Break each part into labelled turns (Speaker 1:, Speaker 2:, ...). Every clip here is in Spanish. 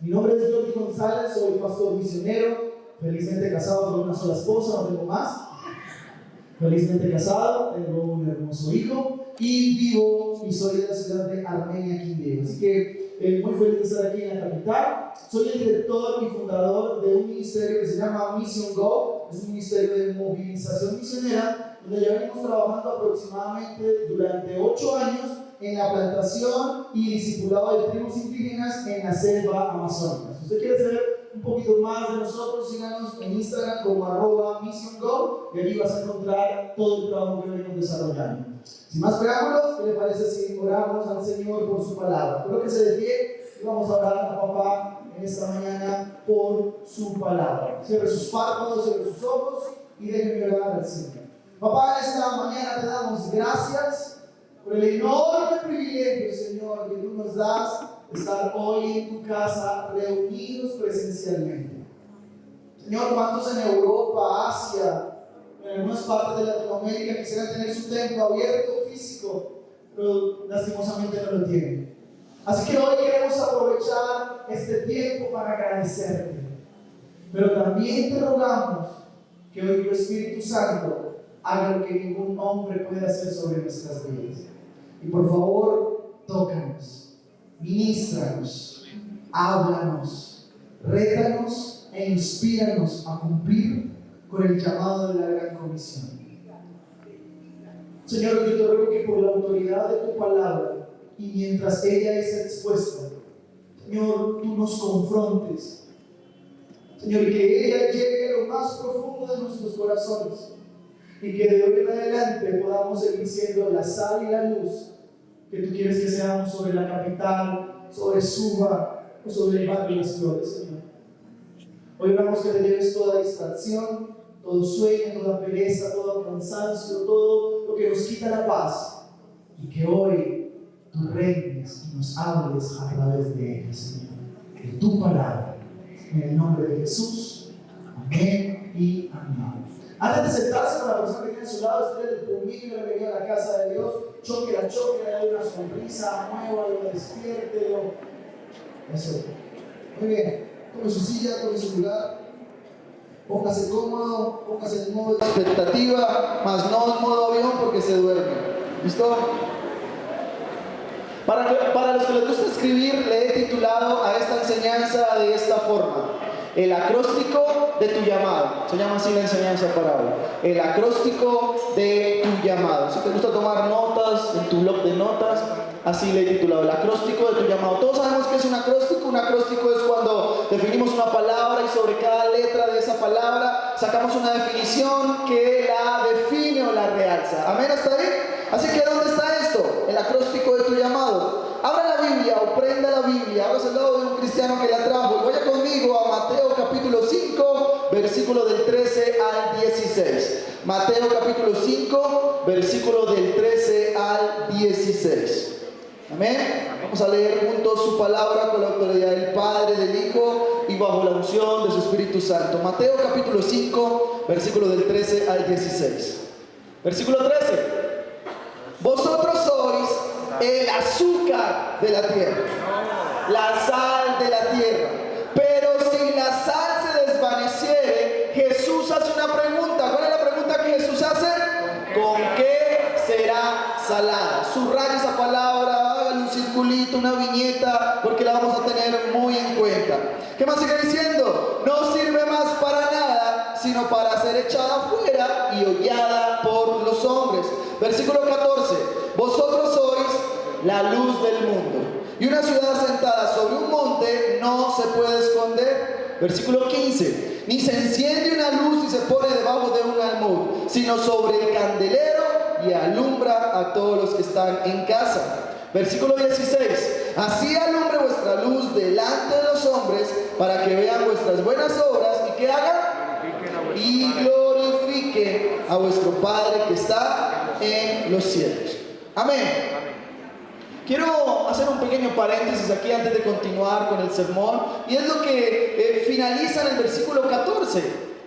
Speaker 1: Mi nombre es Jordi González, soy pastor misionero, felizmente casado con una sola esposa, no tengo más. Felizmente casado, tengo un hermoso hijo y vivo y soy de la ciudad de Armenia, Quindío. Así que muy feliz de estar aquí en la capital. Soy el director y fundador de un ministerio que se llama Mission Go. Es un ministerio de movilización misionera donde ya venimos trabajando aproximadamente durante 8 años en la plantación y discipulado de tribus indígenas en la selva amazónica. Si usted quiere saber un poquito más de nosotros, síganos en Instagram como @MissionGo y allí vas a encontrar todo el trabajo que venimos desarrollando. Sin más preámbulos, ¿qué le parece si oramos al Señor por su palabra? Espero que se dé pie y vamos a orar a papá en esta mañana por su palabra. Cierre sus párpados, cierre sus ojos y déjenme orar al Señor. Papá, en esta mañana te damos gracias por el enorme privilegio, Señor, que tú nos das de estar hoy en tu casa reunidos presencialmente. Señor, ¿cuántos en Europa, Asia, en algunas partes de Latinoamérica quisieran tener su templo abierto físico, pero lastimosamente no lo tienen? Así que hoy queremos aprovechar este tiempo para agradecerte, pero también te rogamos que hoy tu Espíritu Santo haga lo que ningún hombre puede hacer sobre nuestras vidas. Y por favor, tócanos, ministranos, háblanos, rétanos e inspíranos a cumplir con el llamado de la gran comisión. Señor, yo te ruego que por la autoridad de tu palabra y mientras ella es expuesta, Señor, tú nos confrontes, Señor, y que ella llegue a lo más profundo de nuestros corazones y que de hoy en adelante podamos seguir siendo la sal y la luz que tú quieres que seamos sobre la capital, sobre Suba o sobre el barrio de las Flores, Señor. Hoy oramos que te lleves toda distracción, todo sueño, toda pereza, todo cansancio, todo lo que nos quita la paz, y que hoy tú reines y nos hables a través de ella, Señor, de tu palabra, en el nombre de Jesús. Amén y amén. Antes de sentarse con la persona que tiene a su lado, usted le conviene a venir a la casa de Dios, choque, le dé una sonrisa, muévalo, despiértelo. Eso. Muy bien. Tome su silla, tome su lugar. Póngase cómodo, póngase en modo de expectativa, más no en modo avión porque se duerme. ¿Listo? Para los que les gusta escribir, le he titulado a esta enseñanza de esta forma: el acróstico de tu llamado. Se llama así la enseñanza para hoy. El acróstico de tu llamado. Si te gusta tomar notas en tu blog de notas, así le he titulado: el acróstico de tu llamado. Todos sabemos qué es un acróstico. Un acróstico es cuando definimos una palabra y sobre cada letra de esa palabra sacamos una definición que la define o la realza. ¿Amén? ¿Hasta ahí? Así que ¿dónde está esto? El acróstico de tu llamado. Abra la Biblia o prenda la Biblia. Hágase al lado de un cristiano que la trajo. Vaya conmigo a Mateo capítulo 5, versículo del 13 al 16. Mateo capítulo 5, versículo del 13 al 16. Amén. Vamos a leer juntos su palabra con la autoridad del Padre, del Hijo y bajo la unción de su Espíritu Santo. Mateo capítulo 5, versículo del 13 al 16. Versículo 13. Vosotros sois el azúcar de la tierra, la sal de la tierra. Pero si la sal se desvaneciere, Jesús hace una pregunta. ¿Cuál es la pregunta que Jesús hace? ¿Con qué será salada? Subraya esa palabra, hágale un circulito, una viñeta, porque la vamos a tener muy en cuenta. ¿Qué más sigue diciendo? No sirve más para nada, sino para ser echada afuera y hollada por los hombres. Versículo 14. Vosotros sois la luz del mundo. Y una ciudad asentada sobre un monte no se puede esconder. Versículo 15. Ni se enciende una luz y se pone debajo de un almud, sino sobre el candelero y alumbra a todos los que están en casa. Versículo 16. Así alumbre vuestra luz delante de los hombres, para que vean vuestras buenas obras y que hagan y glorifiquen a vuestro Padre que está en los cielos. Amén. Quiero hacer un pequeño paréntesis aquí antes de continuar con el sermón, y es lo que finaliza en el versículo 14.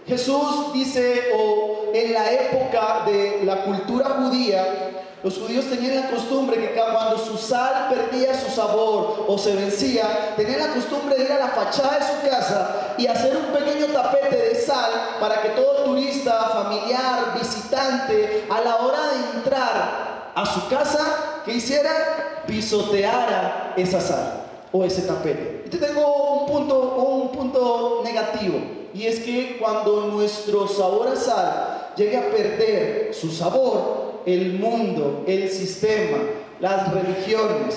Speaker 1: Jesús dice, o en la época de la cultura judía, los judíos tenían la costumbre que cuando su sal perdía su sabor o se vencía, tenían la costumbre de ir a la fachada de su casa y hacer un pequeño tapete de sal para que todo turista, familiar, visitante, a la hora de entrar a su casa, ¿qué hiciera? Pisoteara esa sal o ese tapete. Y te tengo un punto negativo, y es que cuando nuestro sabor a sal llegue a perder su sabor, el mundo, el sistema, las religiones,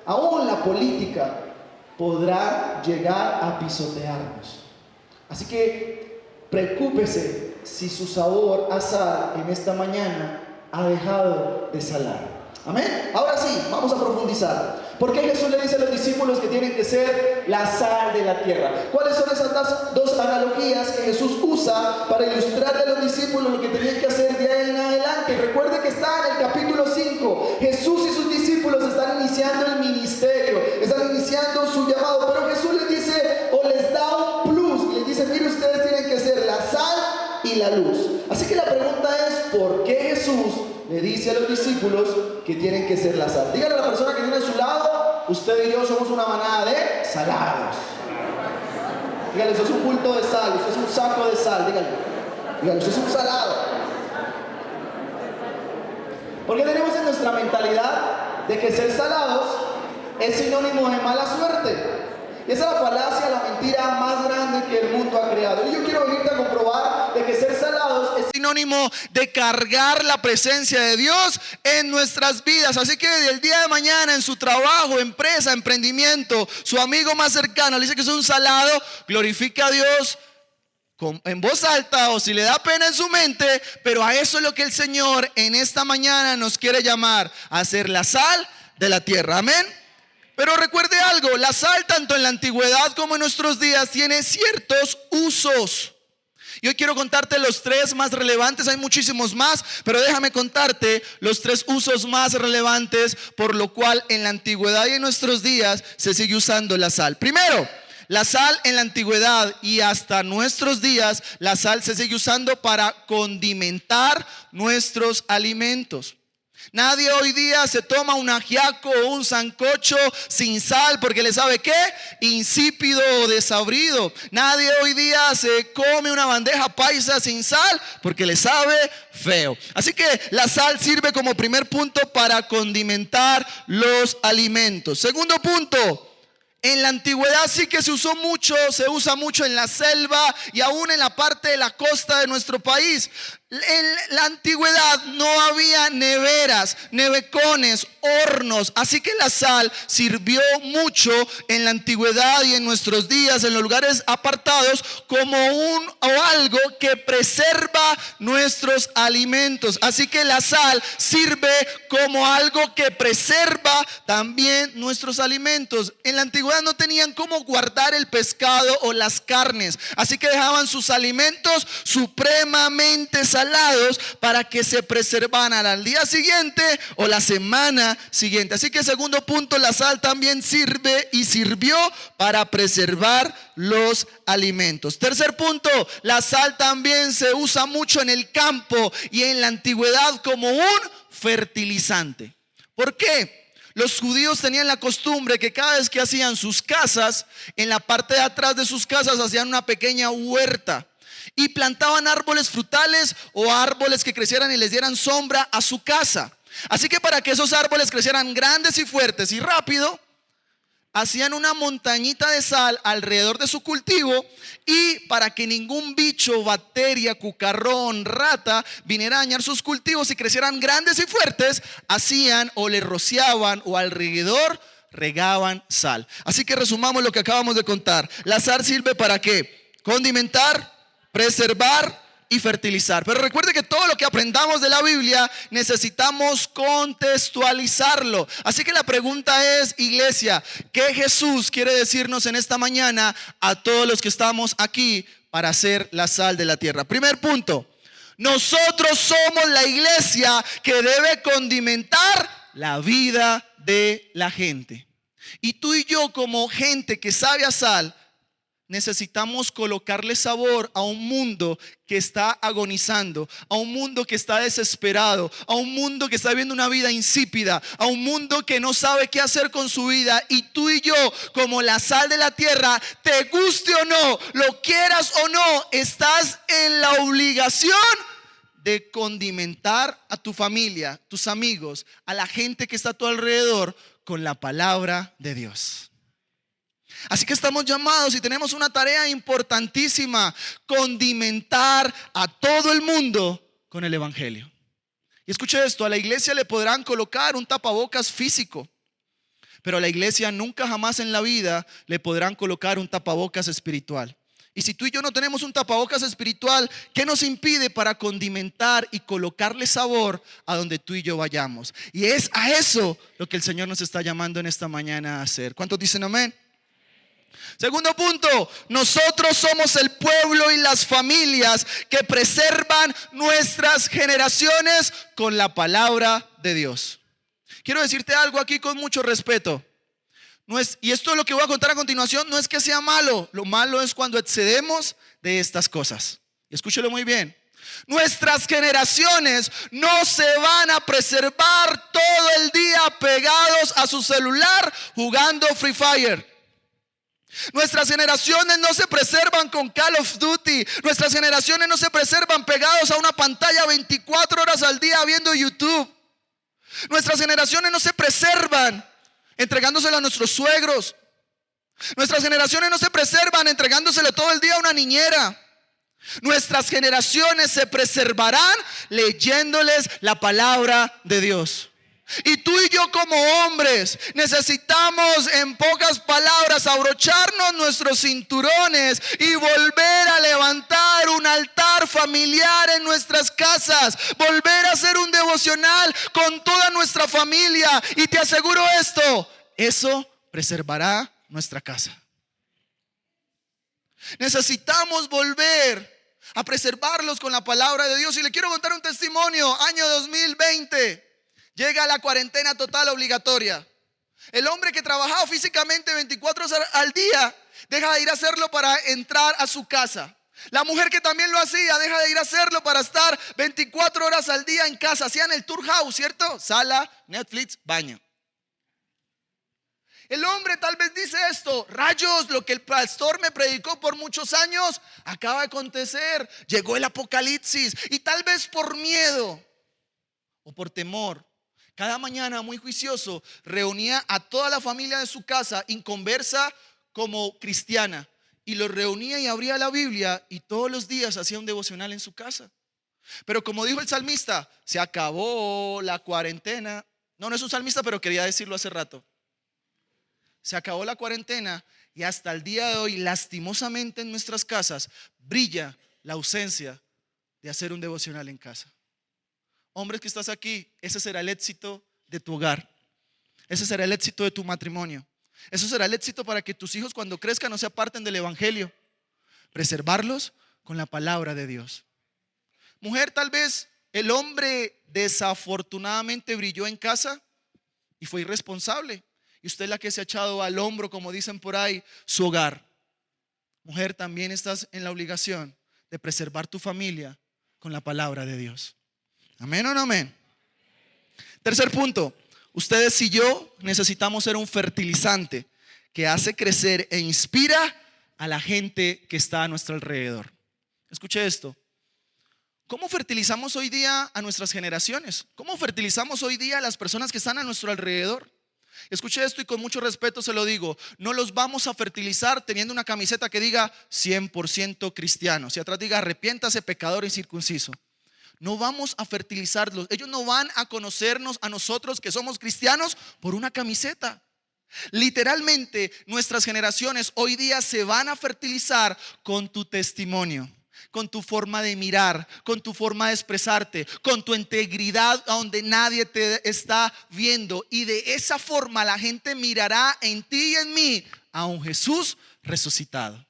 Speaker 1: aún la política, podrá llegar a pisotearnos. Así que preocúpese si su sabor a sal en esta mañana ha dejado de salar. Amén. Ahora sí, vamos a profundizar. ¿Por qué Jesús le dice a los discípulos que tienen que ser la sal de la tierra? ¿Cuáles son esas dos analogías que Jesús usa para ilustrarle a los discípulos lo que tenían que hacer de ahí en adelante? Recuerde que está en el capítulo 5. Jesús y sus discípulos están iniciando el ministerio, están iniciando su llamado, pero Jesús les dice, o les da un plus, y les dice, mire, ustedes tienen que ser la sal y la luz. Así que la pregunta es, ¿por qué Jesús le dice a los discípulos que tienen que ser la sal? Díganle a la persona que tiene a su lado, usted y yo somos una manada de salados. Díganle, eso es un culto de sal, eso es un saco de sal. Díganle, eso es un salado. Porque tenemos en nuestra mentalidad de que ser salados es sinónimo de mala suerte. Y esa es la falacia, la mentira más grande que el mundo ha creado. Y yo quiero venirte a comprobar de que ser salados es sinónimo de cargar la presencia de Dios en nuestras vidas. Así que desde el día de mañana, en su trabajo, empresa, emprendimiento, su amigo más cercano le dice que es un salado, glorifique a Dios en voz alta, o si le da pena en su mente, pero a eso es lo que el Señor en esta mañana nos quiere llamar, a ser la sal de la tierra. Amén. Pero recuerde algo, la sal tanto en la antigüedad como en nuestros días tiene ciertos usos. Y hoy quiero contarte los tres más relevantes, hay muchísimos más, pero déjame contarte los tres usos más relevantes por lo cual en la antigüedad y en nuestros días se sigue usando la sal. Primero, la sal en la antigüedad y hasta nuestros días, la sal se sigue usando para condimentar nuestros alimentos. Nadie hoy día se toma un ajiaco o un sancocho sin sal porque le sabe ¿qué? Insípido o desabrido. Nadie hoy día se come una bandeja paisa sin sal porque le sabe feo. Así que la sal sirve como primer punto para condimentar los alimentos. Segundo punto, en la antigüedad sí que se usó mucho, se usa mucho en la selva y aún en la parte de la costa de nuestro país. En la antigüedad no había neveras, nevecones, hornos, así que la sal sirvió mucho en la antigüedad y en nuestros días en los lugares apartados como algo que preserva nuestros alimentos. Así que la sal sirve como algo que preserva también nuestros alimentos. En la antigüedad no tenían cómo guardar el pescado o las carnes, así que dejaban sus alimentos supremamente salados para que se preservaran al día siguiente o la semana siguiente. Así que segundo punto, la sal también sirve y sirvió para preservar los alimentos. Tercer punto, la sal también se usa mucho en el campo y en la antigüedad como un fertilizante. ¿Por qué? Los judíos tenían la costumbre que cada vez que hacían sus casas, en la parte de atrás de sus casas hacían una pequeña huerta y plantaban árboles frutales o árboles que crecieran y les dieran sombra a su casa. Así que para que esos árboles crecieran grandes y fuertes y rápido, hacían una montañita de sal alrededor de su cultivo, y para que ningún bicho, bacteria, cucarrón, rata viniera a dañar sus cultivos y crecieran grandes y fuertes, hacían o le rociaban o alrededor regaban sal. Así que resumamos lo que acabamos de contar. La sal sirve para ¿qué? Condimentar, preservar y fertilizar. Pero recuerde que todo lo que aprendamos de la Biblia necesitamos contextualizarlo. Así que la pregunta es, iglesia, ¿qué Jesús quiere decirnos en esta mañana a todos los que estamos aquí para ser la sal de la tierra? Primer punto, nosotros somos la iglesia que debe condimentar la vida de la gente. Y tú y yo, como gente que sabe a sal,
Speaker 2: necesitamos colocarle sabor a un mundo que está agonizando, a un mundo que está desesperado, a un mundo que está viviendo una vida insípida, a un mundo que no sabe qué hacer con su vida. Y tú y yo, como la sal de la tierra, te guste o no, lo quieras o no, estás en la obligación de condimentar a tu familia, tus amigos, a la gente que está a tu alrededor con la palabra de Dios. Así que estamos llamados y tenemos una tarea importantísima: condimentar a todo el mundo con el evangelio. Y escuche esto: a la iglesia le podrán colocar un tapabocas físico, pero a la iglesia nunca jamás en la vida le podrán colocar un tapabocas espiritual. Y si tú y yo no tenemos un tapabocas espiritual, ¿qué nos impide para condimentar y colocarle sabor a donde tú y yo vayamos? Y es a eso lo que el Señor nos está llamando en esta mañana a hacer. ¿Cuántos dicen amén? Segundo punto: nosotros somos el pueblo y las familias que preservan nuestras generaciones con la palabra de Dios. Quiero decirte algo aquí con mucho respeto. Y esto es lo que voy a contar a continuación, no es que sea malo. Lo malo es cuando excedemos de estas cosas. Y escúchelo muy bien. Nuestras generaciones no se van a preservar todo el día pegados a su celular jugando Free Fire. Nuestras generaciones no se preservan con Call of Duty. Nuestras generaciones no se preservan pegados a una pantalla 24 horas al día viendo YouTube. Nuestras generaciones no se preservan entregándoselo a nuestros suegros. Nuestras generaciones no se preservan entregándoselo todo el día a una niñera. Nuestras generaciones se preservarán leyéndoles la palabra de Dios. Y tú y yo como hombres necesitamos, en pocas palabras, abrocharnos nuestros cinturones y volver a levantar un altar familiar en nuestras casas, volver a hacer un devocional con toda nuestra familia. Y te aseguro esto: eso preservará nuestra casa. Necesitamos volver a preservarlos con la palabra de Dios. Y le quiero contar un testimonio. Año 2020. Llega la cuarentena total obligatoria. El hombre que trabajaba físicamente 24 horas al día deja de ir a hacerlo para entrar a su casa. La mujer que también lo hacía deja de ir a hacerlo para estar 24 horas al día en casa. Hacían el tour house, ¿cierto? Sala, Netflix, baño. El hombre tal vez dice esto: rayos, lo que el pastor me predicó por muchos años acaba de acontecer. Llegó el apocalipsis. Y tal vez por miedo o por temor, cada mañana, muy juicioso, reunía a toda la familia de su casa, inconversa como cristiana, y los reunía y abría la Biblia, y todos los días hacía un devocional en su casa. Pero como dijo el salmista, se acabó la cuarentena. No es un salmista, pero quería decirlo hace rato. Se acabó la cuarentena y hasta el día de hoy, lastimosamente, en nuestras casas brilla la ausencia de hacer un devocional en casa. Hombres que estás aquí, ese será el éxito de tu hogar. Ese será el éxito de tu matrimonio. Eso será el éxito para que tus hijos, cuando crezcan, no se aparten del evangelio. Preservarlos con la palabra de Dios. Mujer, tal vez el hombre desafortunadamente brilló en casa y fue irresponsable. Y usted es la que se ha echado al hombro, como dicen por ahí, su hogar. Mujer, también estás en la obligación de preservar tu familia con la palabra de Dios. ¿Amén o no amén? Tercer punto: ustedes y yo necesitamos ser un fertilizante que hace crecer e inspira a la gente que está a nuestro alrededor. Escuche esto: ¿cómo fertilizamos hoy día a nuestras generaciones? ¿Cómo fertilizamos hoy día a las personas que están a nuestro alrededor? Escuche esto y con mucho respeto se lo digo: no los vamos a fertilizar teniendo una camiseta que diga 100% cristiano, si atrás diga arrepiéntase pecador incircunciso. No vamos a fertilizarlos. Ellos no van a conocernos a nosotros que somos cristianos por una camiseta. Literalmente, nuestras generaciones hoy día se van a fertilizar con tu testimonio, con tu forma de mirar, con tu forma de expresarte, con tu integridad a donde nadie te está viendo. Y de esa forma la gente mirará en ti y en mí a un Jesús resucitado.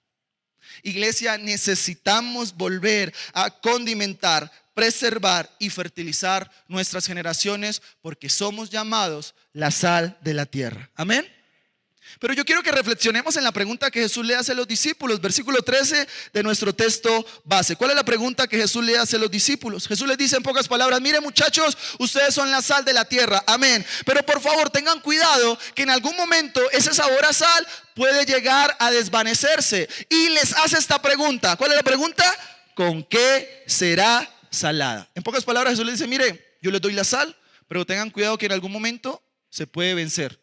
Speaker 2: Iglesia, necesitamos volver a condimentar, preservar y fertilizar nuestras generaciones, porque somos llamados la sal de la tierra. Amén. Pero yo quiero que reflexionemos en la pregunta que Jesús le hace a los discípulos, versículo 13 de nuestro texto base. ¿Cuál es la pregunta que Jesús le hace a los discípulos? Jesús les dice en pocas palabras: miren muchachos, ustedes son la sal de la tierra, amén. Pero por favor tengan cuidado que en algún momento ese sabor a sal puede llegar a desvanecerse. Y les hace esta pregunta. ¿Cuál es la pregunta? ¿Con qué será salada? En pocas palabras Jesús les dice: mire, yo les doy la sal, pero tengan cuidado que en algún momento se puede vencer.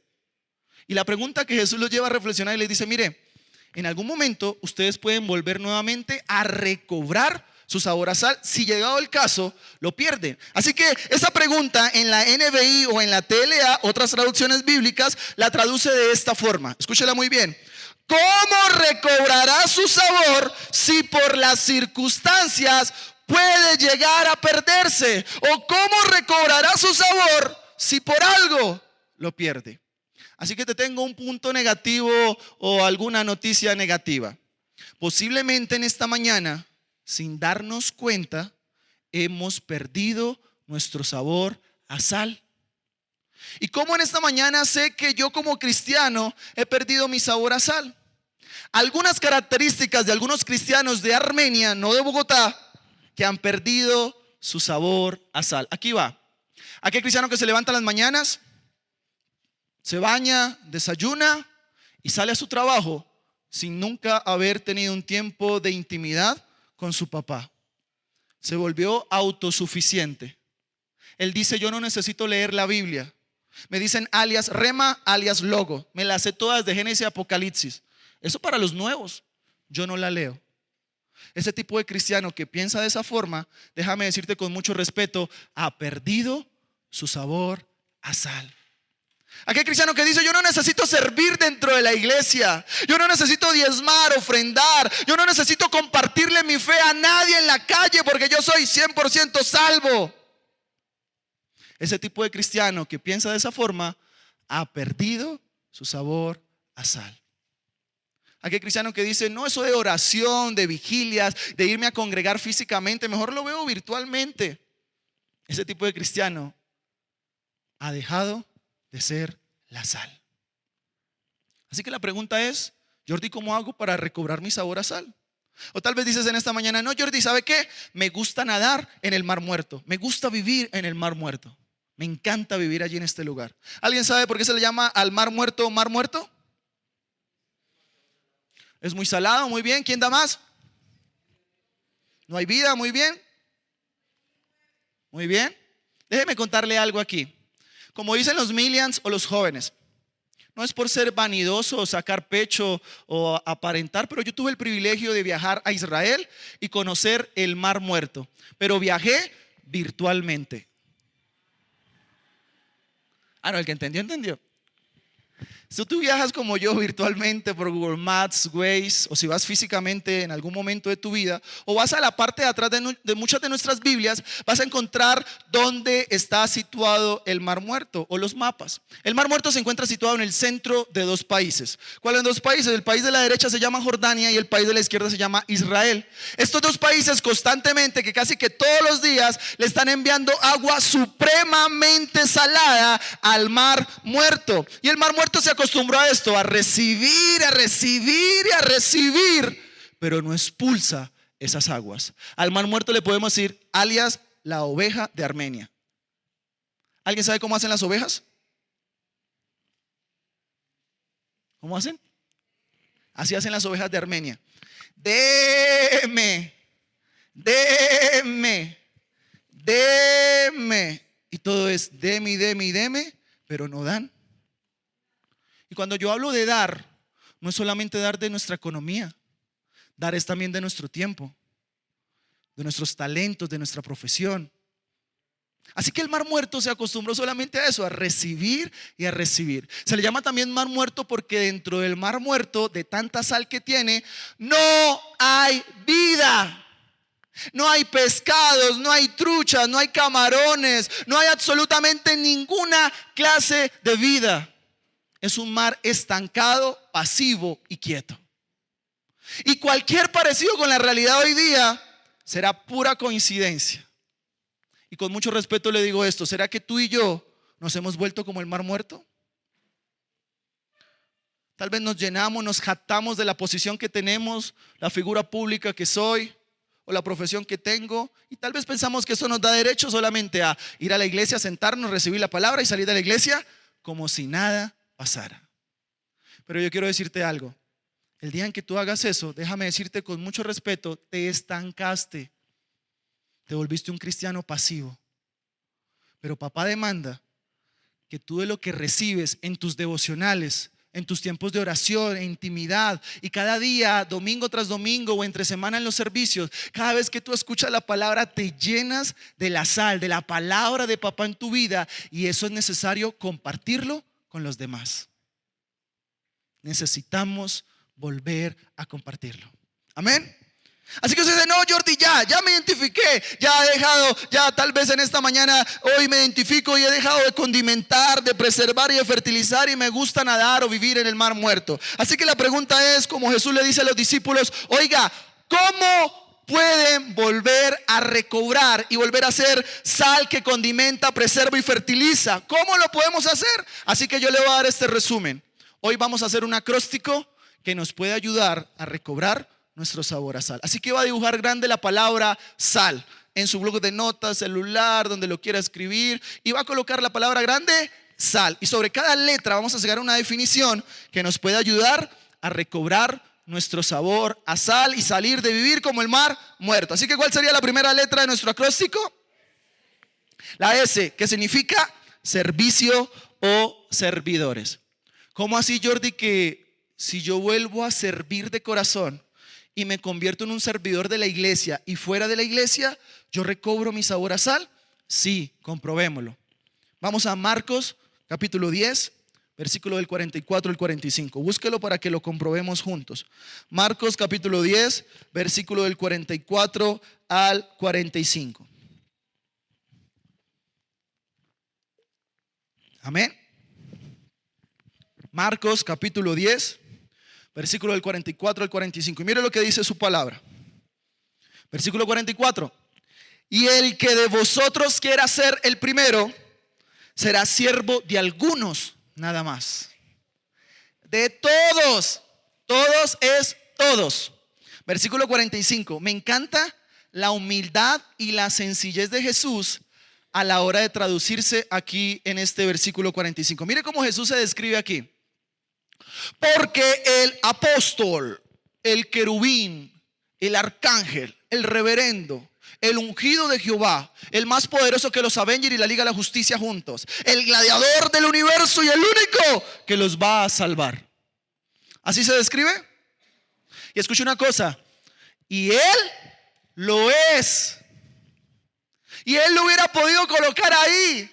Speaker 2: Y la pregunta que Jesús los lleva a reflexionar y les dice: mire, en algún momento ustedes pueden volver nuevamente a recobrar su sabor a sal. Si llegado el caso, lo pierden. Así que esa pregunta en la NBI o en la TLA, otras traducciones bíblicas, la traduce de esta forma. Escúchela muy bien. ¿Cómo recobrará su sabor si por las circunstancias puede llegar a perderse? ¿O cómo recobrará su sabor si por algo lo pierde? Así que te tengo un punto negativo o alguna noticia negativa. Posiblemente en esta mañana, sin darnos cuenta, hemos perdido nuestro sabor a sal. ¿Y cómo en esta mañana sé que yo como cristiano he perdido mi sabor a sal? Algunas características de algunos cristianos de Armenia, no de Bogotá, que han perdido su sabor a sal. Aquí va. Aquel cristiano que se levanta en las mañanas, se baña, desayuna y sale a su trabajo sin nunca haber tenido un tiempo de intimidad con su papá. Se volvió autosuficiente. Él dice: yo no necesito leer la Biblia. Me dicen alias Rema, alias Logo. Me las sé todas de Génesis y Apocalipsis. Eso para los nuevos. Yo no la leo. Ese tipo de cristiano que piensa de esa forma, déjame decirte con mucho respeto, ha perdido su sabor a sal. Aquel cristiano que dice: yo no necesito servir dentro de la iglesia, yo no necesito diezmar, ofrendar, yo no necesito compartirle mi fe a nadie en la calle porque yo soy 100% salvo. Ese tipo de cristiano que piensa de esa forma ha perdido su sabor a sal. Aquel cristiano que dice: no, eso de oración, de vigilias, de irme a congregar físicamente, mejor lo veo virtualmente. Ese tipo de cristiano ha dejado de ser la sal. Así que la pregunta es: Jordi, ¿cómo hago para recobrar mi sabor a sal? O tal vez dices en esta mañana: no, Jordi, ¿sabe qué? Me gusta nadar en el Mar Muerto, me gusta vivir en el Mar Muerto, me encanta vivir allí en este lugar. ¿Alguien sabe por qué se le llama al Mar Muerto Mar Muerto? Es muy salado, muy bien. ¿Quién da más? No hay vida, muy bien. Muy bien. Déjeme contarle algo aquí. Como dicen los millennials o los jóvenes, no es por ser vanidoso o sacar pecho o aparentar, pero yo tuve el privilegio de viajar a Israel y conocer el Mar Muerto, pero viajé virtualmente. No, el que entendió, entendió. Si tú viajas como yo virtualmente por Google Maps, Waze, o si vas físicamente en algún momento de tu vida, o vas a la parte de atrás de muchas de nuestras Biblias, vas a encontrar dónde está situado el Mar Muerto o los mapas. El Mar Muerto se encuentra situado en el centro de dos países. ¿Cuáles dos países? El país de la derecha se llama Jordania y el país de la izquierda se llama Israel. Estos dos países constantemente, que casi que todos los días, le están enviando agua supremamente salada al Mar Muerto. Y el Mar Muerto se acostumbró a esto, a recibir, a recibir y a recibir, pero no expulsa esas aguas. Al Mar Muerto le podemos decir alias la oveja de Armenia. ¿Alguien sabe cómo hacen las ovejas? ¿Cómo hacen? Así hacen las ovejas de Armenia. Deme, deme, deme. Y todo es deme, deme, deme, pero no dan. Y cuando yo hablo de dar, no es solamente dar de nuestra economía, dar es también de nuestro tiempo, de nuestros talentos, de nuestra profesión. Así que el Mar Muerto se acostumbró solamente a eso, a recibir y a recibir. Se le llama también Mar Muerto porque dentro del Mar Muerto, de tanta sal que tiene, no hay vida. No hay pescados, no hay truchas, no hay camarones, no hay absolutamente ninguna clase de vida. Es un mar estancado, pasivo y quieto. Y cualquier parecido con la realidad hoy día será pura coincidencia. Y con mucho respeto le digo esto: ¿será que tú y yo nos hemos vuelto como el Mar Muerto? Tal vez nos llenamos, nos jactamos de la posición que tenemos, la figura pública que soy o la profesión que tengo, y tal vez pensamos que eso nos da derecho solamente a ir a la iglesia, sentarnos, recibir la palabra y salir de la iglesia como si nada pasara. Pero yo quiero decirte algo. El día en que tú hagas eso, déjame decirte con mucho respeto, te estancaste, te volviste un cristiano pasivo. Pero papá demanda que tú de lo que recibes en tus devocionales, en tus tiempos de oración, e intimidad, y cada día, domingo tras domingo o entre semana en los servicios, cada vez que tú escuchas la palabra te llenas de la sal, de la palabra de papá en tu vida, y eso es necesario compartirlo con los demás. Necesitamos volver a compartirlo. Amén. Así que usted dice, no, Jordi, ya me identifiqué, ya he dejado, ya tal vez en esta mañana, hoy me identifico y he dejado de condimentar, de preservar y de fertilizar, y me gusta nadar o vivir en el mar muerto. Así que la pregunta es, como Jesús le dice a los discípulos, oiga, ¿cómo pueden volver a recobrar y volver a ser sal que condimenta, preserva y fertiliza? ¿Cómo lo podemos hacer? Así que yo le voy a dar este resumen. Hoy vamos a hacer un acróstico que nos puede ayudar a recobrar nuestro sabor a sal. Así que va a dibujar grande la palabra sal en su bloc de notas, celular, donde lo quiera escribir, y va a colocar la palabra grande sal, y sobre cada letra vamos a sacar una definición que nos puede ayudar a recobrar nuestro sabor a sal y salir de vivir como el mar muerto. Así que ¿cuál sería la primera letra de nuestro acróstico? La S, que significa servicio o servidores. ¿Cómo así, Jordi, que si yo vuelvo a servir de corazón y me convierto en un servidor de la iglesia y fuera de la iglesia, yo recobro mi sabor a sal? Sí, comprobémoslo. Vamos a Marcos capítulo 10, versículo del 44 al 45. Búsquelo para que lo comprobemos juntos. Marcos capítulo 10, versículo del 44 al 45. Amén. Marcos capítulo 10, versículo del 44 al 45. Y mire lo que dice su palabra. Versículo 44. Y el que de vosotros quiera ser el primero, será siervo de algunos, nada más. De todos. Todos es todos. Versículo 45. Me encanta la humildad y la sencillez de Jesús a la hora de traducirse aquí en este versículo 45. Mire cómo Jesús se describe aquí. Porque el apóstol, el querubín, el arcángel, el reverendo, el ungido de Jehová, el más poderoso que los Avengers y la Liga de la Justicia juntos, el gladiador del universo y el único que los va a salvar. ¿Así se describe? Y escuche una cosa, y él lo es. Y él lo hubiera podido colocar ahí.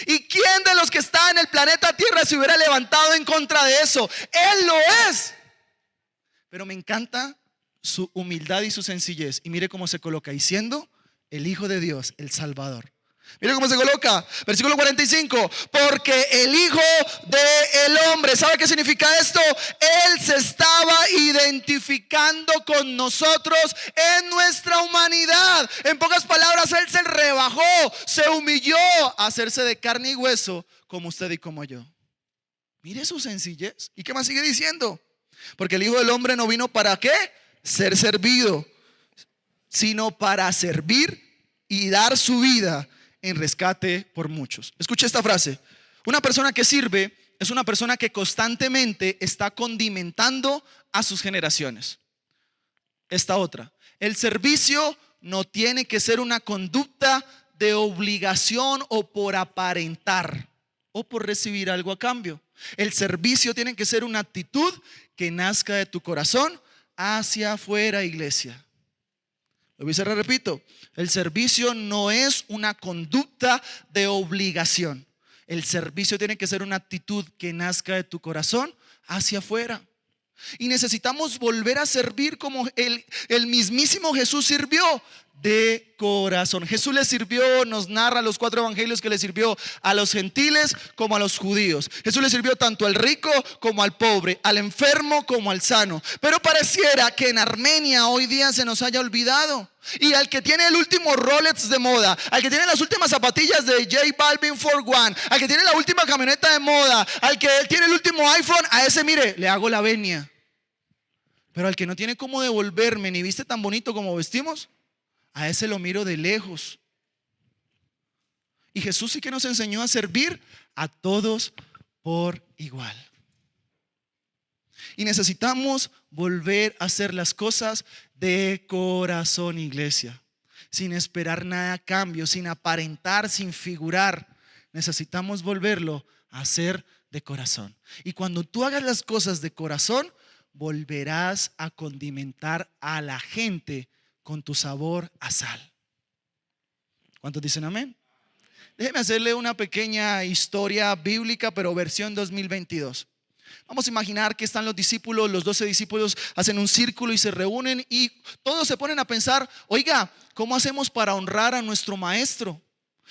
Speaker 2: ¿Y quién de los que está en el planeta Tierra se hubiera levantado en contra de eso? Él lo es. Pero me encanta su humildad y su sencillez. Y mire cómo se coloca, diciendo el Hijo de Dios, el Salvador. Mire cómo se coloca, versículo 45. Porque el Hijo del Hombre, ¿sabe qué significa esto? Él se estaba identificando con nosotros en nuestra humanidad. En pocas palabras, Él se rebajó, se humilló a hacerse de carne y hueso como usted y como yo. Mire su sencillez. ¿Y qué más sigue diciendo? Porque el Hijo del Hombre no vino para ¿qué? Ser servido, sino para servir y dar su vida en rescate por muchos. Escuche esta frase. Una persona que sirve es una persona que constantemente está condimentando a sus generaciones. Esta otra. El servicio no tiene que ser una conducta de obligación o por aparentar o por recibir algo a cambio. El servicio tiene que ser una actitud que nazca de tu corazón hacia afuera, iglesia. Lo repito, el servicio no es una conducta de obligación. El servicio tiene que ser una actitud que nazca de tu corazón hacia afuera. Y necesitamos volver a servir como el mismísimo Jesús sirvió, de corazón. Jesús le sirvió, nos narra los 4 evangelios que le sirvió a los gentiles como a los judíos. Jesús le sirvió tanto al rico como al pobre, al enfermo como al sano. Pero pareciera que en Armenia hoy día se nos haya olvidado. Y al que tiene el último Rolex de moda, al que tiene las últimas zapatillas de J Balvin for One, al que tiene la última camioneta de moda, al que tiene el último iPhone, a ese mire, le hago la venia. Pero al que no tiene cómo devolverme ni viste tan bonito como vestimos, a ese lo miro de lejos. Y Jesús sí que nos enseñó a servir a todos por igual. Y necesitamos volver a hacer las cosas de corazón, iglesia, sin esperar nada a cambio, sin aparentar, sin figurar. Necesitamos volverlo a hacer de corazón. Y cuando tú hagas las cosas de corazón, volverás a condimentar a la gente con tu sabor a sal. ¿Cuántos dicen amén? Déjeme hacerle una pequeña historia bíblica, pero versión 2022. Vamos a imaginar que están los discípulos, los 12 discípulos hacen un círculo y se reúnen y todos se ponen a pensar, oiga, ¿cómo hacemos para honrar a nuestro maestro?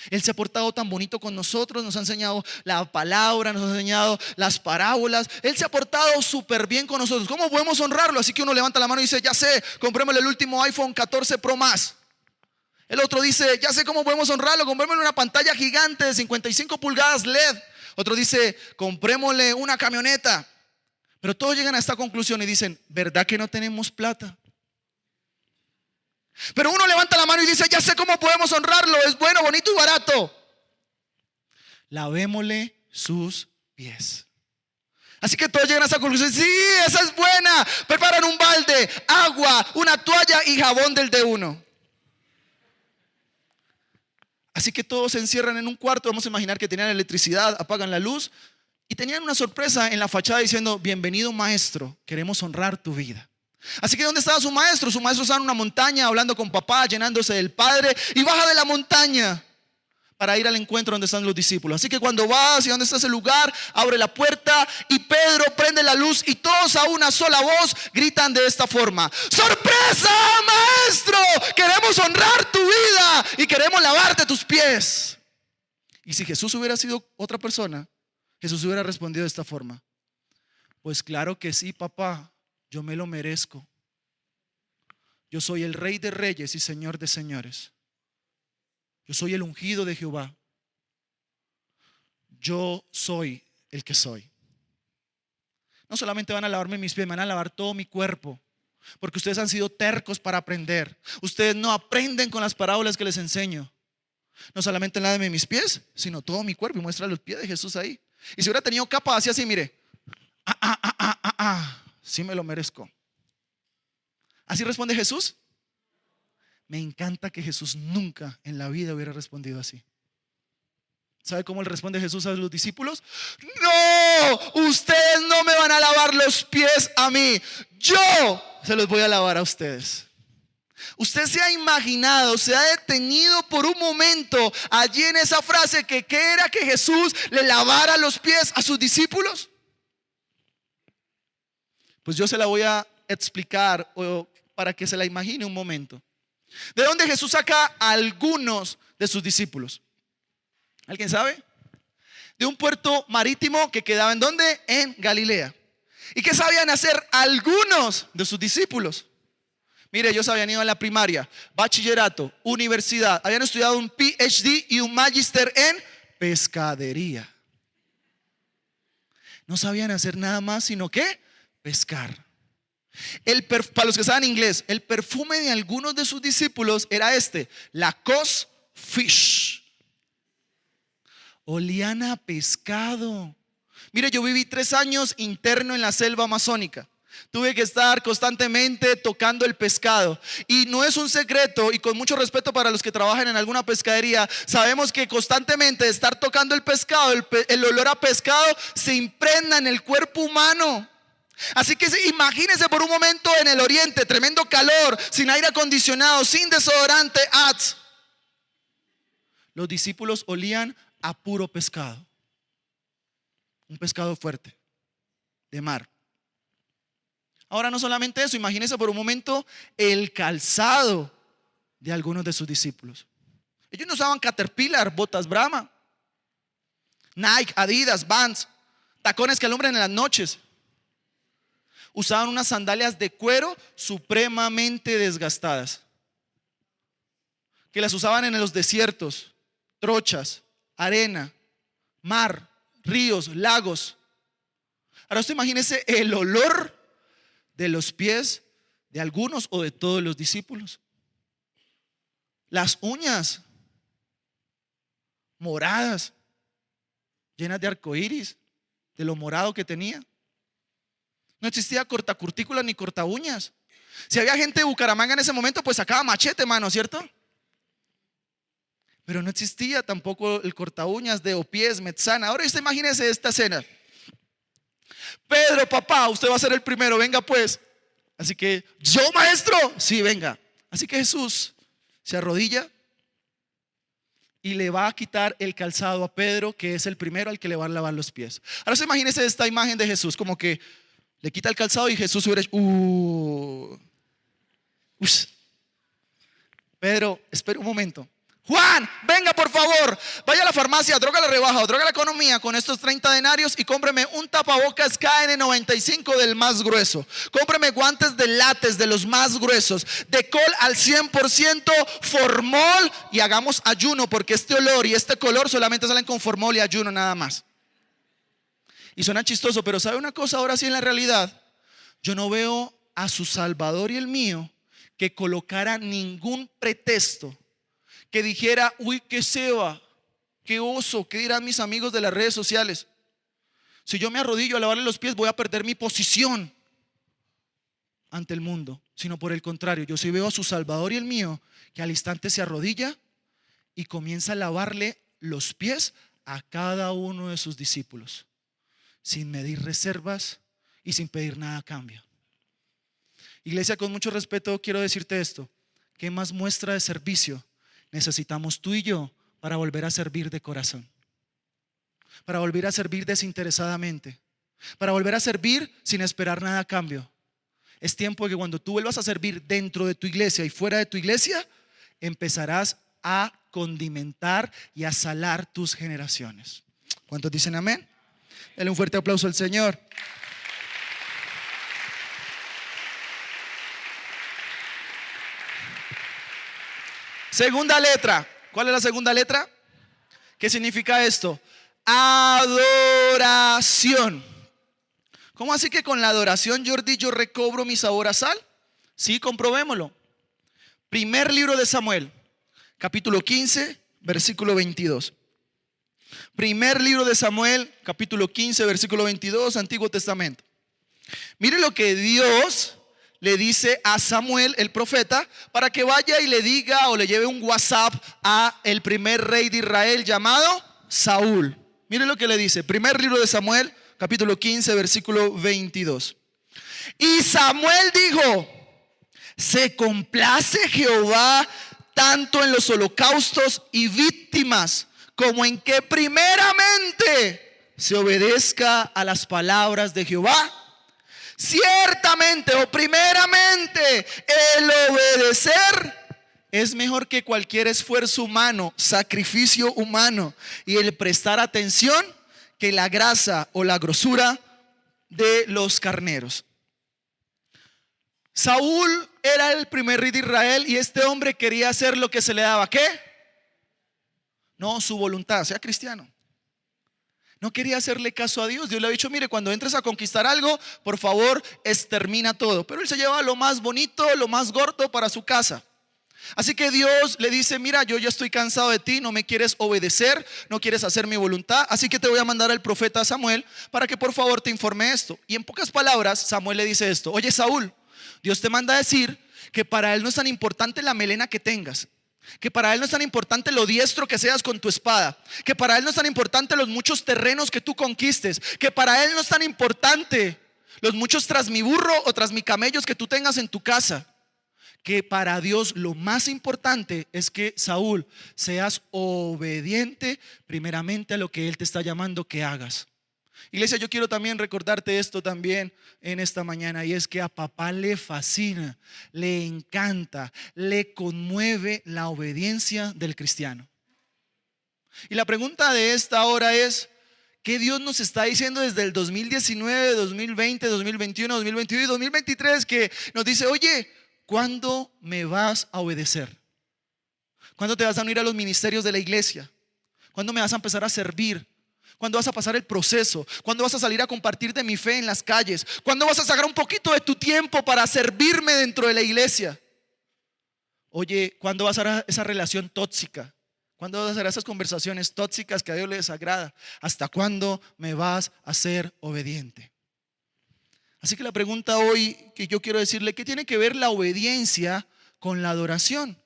Speaker 2: Él se ha portado tan bonito con nosotros, nos ha enseñado la palabra, nos ha enseñado las parábolas. Él se ha portado súper bien con nosotros. ¿Cómo podemos honrarlo? Así que uno levanta la mano y dice, ya sé, comprémosle el último iPhone 14 Pro Max. El otro dice, ya sé cómo podemos honrarlo, comprémosle una pantalla gigante de 55 pulgadas LED. Otro dice, comprémosle una camioneta. Pero todos llegan a esta conclusión y dicen, ¿verdad que no tenemos plata? Pero uno levanta la mano y dice, ya sé cómo podemos honrarlo, es bueno, bonito y barato. Lavémosle sus pies. Así que todos llegan a esa conclusión, sí, esa es buena. Preparan un balde, agua, una toalla y jabón del de uno. Así que todos se encierran en un cuarto. Vamos a imaginar que tenían electricidad, apagan la luz y tenían una sorpresa en la fachada diciendo, bienvenido maestro, queremos honrar tu vida. Así que ¿dónde estaba su maestro? Su maestro estaba en una montaña hablando con papá, llenándose del Padre, y baja de la montaña para ir al encuentro donde están los discípulos. Así que cuando va hacia donde está ese lugar, abre la puerta y Pedro prende la luz y todos a una sola voz gritan de esta forma: ¡sorpresa, maestro! Queremos honrar tu vida y queremos lavarte tus pies. Y si Jesús hubiera sido otra persona, Jesús hubiera respondido de esta forma: pues claro que sí, papá. Yo me lo merezco. Yo soy el Rey de Reyes y Señor de Señores. Yo soy el ungido de Jehová. Yo soy el que soy. No solamente van a lavarme mis pies, me van a lavar todo mi cuerpo. Porque ustedes han sido tercos para aprender. Ustedes no aprenden con las parábolas que les enseño. No solamente lávenme mis pies, sino todo mi cuerpo. Y muestra los pies de Jesús ahí. Y si hubiera tenido capa así, mire. Sí me lo merezco. ¿Así responde Jesús? Me encanta que Jesús nunca en la vida hubiera respondido así. ¿Sabe cómo le responde Jesús a los discípulos? No, ustedes no me van a lavar los pies a mí. Yo se los voy a lavar a ustedes. Usted se ha imaginado, se ha detenido por un momento allí en esa frase que ¿qué era? Que Jesús le lavara los pies a sus discípulos. Pues yo se la voy a explicar para que se la imagine un momento. ¿De dónde Jesús saca a algunos de sus discípulos? ¿Alguien sabe? De un puerto marítimo que quedaba ¿en dónde? En Galilea. ¿Y qué sabían hacer algunos de sus discípulos? Mire, ellos habían ido a la primaria, bachillerato, universidad, habían estudiado un PhD y un magister en pescadería. No sabían hacer nada más sino que pescar. Para los que saben inglés, el perfume de algunos de sus discípulos era Lacoste Fish. Olían a pescado. Mire, yo viví 3 años interno en la selva amazónica. Tuve que estar constantemente tocando el pescado. Y no es un secreto, y con mucho respeto para los que trabajan en alguna pescadería, sabemos que constantemente de estar tocando el pescado, el olor a pescado se impregna en el cuerpo humano. Así que imagínense por un momento en el oriente, tremendo calor, sin aire acondicionado, sin desodorante, Los discípulos olían a puro pescado. Un pescado fuerte, de mar. Ahora no solamente eso, imagínense por un momento el calzado de algunos de sus discípulos. Ellos no usaban Caterpillar, botas Brahma, Nike, Adidas, Vans, tacones que alumbran en las noches. Usaban unas sandalias de cuero supremamente desgastadas, que las usaban en los desiertos, trochas, arena, mar, ríos, lagos. Ahora usted imagínese el olor de los pies de algunos o de todos los discípulos. Las uñas moradas, llenas de arcoíris, de lo morado que tenía. No existía cortacurtículas ni corta uñas. Si había gente de Bucaramanga en ese momento, pues sacaba machete, mano, ¿cierto? Pero no existía tampoco el corta uñas, de pies, metzana. Ahora usted imagínese esta escena. Pedro, papá, usted va a ser el primero, venga pues. Así que, ¿yo, maestro? Sí, venga. Así que Jesús se arrodilla y le va a quitar el calzado a Pedro, que es el primero al que le va a lavar los pies. Ahora se imagínese esta imagen de Jesús, como que le quita el calzado y Jesús hubiera hecho, Pedro, espera un momento. Juan, venga por favor, vaya a la farmacia, droga la rebaja o droga la economía con estos 30 denarios y cómpreme un tapabocas KN95 del más grueso. Cómpreme guantes de látex de los más gruesos, de col al 100%, formol, y hagamos ayuno porque este olor y este color solamente salen con formol y ayuno nada más. Y suena chistoso, pero ¿sabe una cosa? Ahora sí, en la realidad yo no veo a su Salvador y el mío que colocara ningún pretexto, que dijera, uy, qué ceba, qué oso, qué dirán mis amigos de las redes sociales. Si yo me arrodillo a lavarle los pies, voy a perder mi posición ante el mundo. Sino por el contrario, yo sí veo a su Salvador y el mío, que al instante se arrodilla y comienza a lavarle los pies a cada uno de sus discípulos, sin medir reservas y sin pedir nada a cambio. Iglesia, con mucho respeto quiero decirte esto: ¿qué más muestra de servicio necesitamos tú y yo para volver a servir de corazón? Para volver a servir desinteresadamente, para volver a servir sin esperar nada a cambio. Es tiempo de que cuando tú vuelvas a servir dentro de tu iglesia y fuera de tu iglesia, empezarás a condimentar y a salar tus generaciones. ¿Cuántos dicen amén? Dale un fuerte aplauso al Señor. Segunda letra. ¿Cuál es la segunda letra? ¿Qué significa esto? Adoración. ¿Cómo así que con la adoración, Jordi, yo recobro mi sabor a sal? Sí, comprobémoslo. Primer libro de Samuel, capítulo 15, versículo 22. Primer libro de Samuel, capítulo 15, versículo 22, Antiguo Testamento. Mire lo que Dios le dice a Samuel, el profeta, para que vaya y le diga o le lleve un WhatsApp a el primer rey de Israel llamado Saúl. Mire lo que le dice. Primer libro de Samuel, capítulo 15, versículo 22. Y Samuel dijo: ¿se complace Jehová tanto en los holocaustos y víctimas como en que primeramente se obedezca a las palabras de Jehová? Ciertamente o primeramente el obedecer es mejor que cualquier esfuerzo humano, sacrificio humano, y el prestar atención que la grasa o la grosura de los carneros. Saúl era el primer rey de Israel y este hombre quería hacer lo que se le daba. ¿Qué? No, su voluntad, sea cristiano. No quería hacerle caso a Dios. Dios le ha dicho: mire, cuando entres a conquistar algo, por favor, extermina todo. Pero él se lleva lo más bonito, lo más gordo para su casa. Así que Dios le dice: mira, yo ya estoy cansado de ti, no me quieres obedecer, no quieres hacer mi voluntad, así que te voy a mandar al profeta Samuel para que por favor te informe esto. Y en pocas palabras, Samuel le dice esto: oye, Saúl, Dios te manda a decir que para él no es tan importante la melena que tengas, que para él no es tan importante lo diestro que seas con tu espada, que para él no es tan importante los muchos terrenos que tú conquistes, que para él no es tan importante los muchos trasmiburro o trasmicamellos que tú tengas en tu casa. Que para Dios lo más importante es que, Saúl, seas obediente primeramente a lo que Él te está llamando que hagas. Iglesia, yo quiero también recordarte esto también en esta mañana, y es que a papá le fascina, le encanta, le conmueve la obediencia del cristiano. Y la pregunta de esta hora es: ¿qué Dios nos está diciendo desde el 2019, 2020, 2021, 2022 y 2023? Que nos dice: oye, ¿cuándo me vas a obedecer? ¿Cuándo te vas a unir a los ministerios de la iglesia? ¿Cuándo me vas a empezar a servir? ¿Cuándo vas a pasar el proceso? ¿Cuándo vas a salir a compartir de mi fe en las calles? ¿Cuándo vas a sacar un poquito de tu tiempo para servirme dentro de la iglesia? Oye, ¿cuándo vas a hacer esa relación tóxica? ¿Cuándo vas a hacer esas conversaciones tóxicas que a Dios le desagrada? ¿Hasta cuándo me vas a ser obediente? Así que la pregunta hoy que yo quiero decirle: ¿qué tiene que ver la obediencia con la adoración?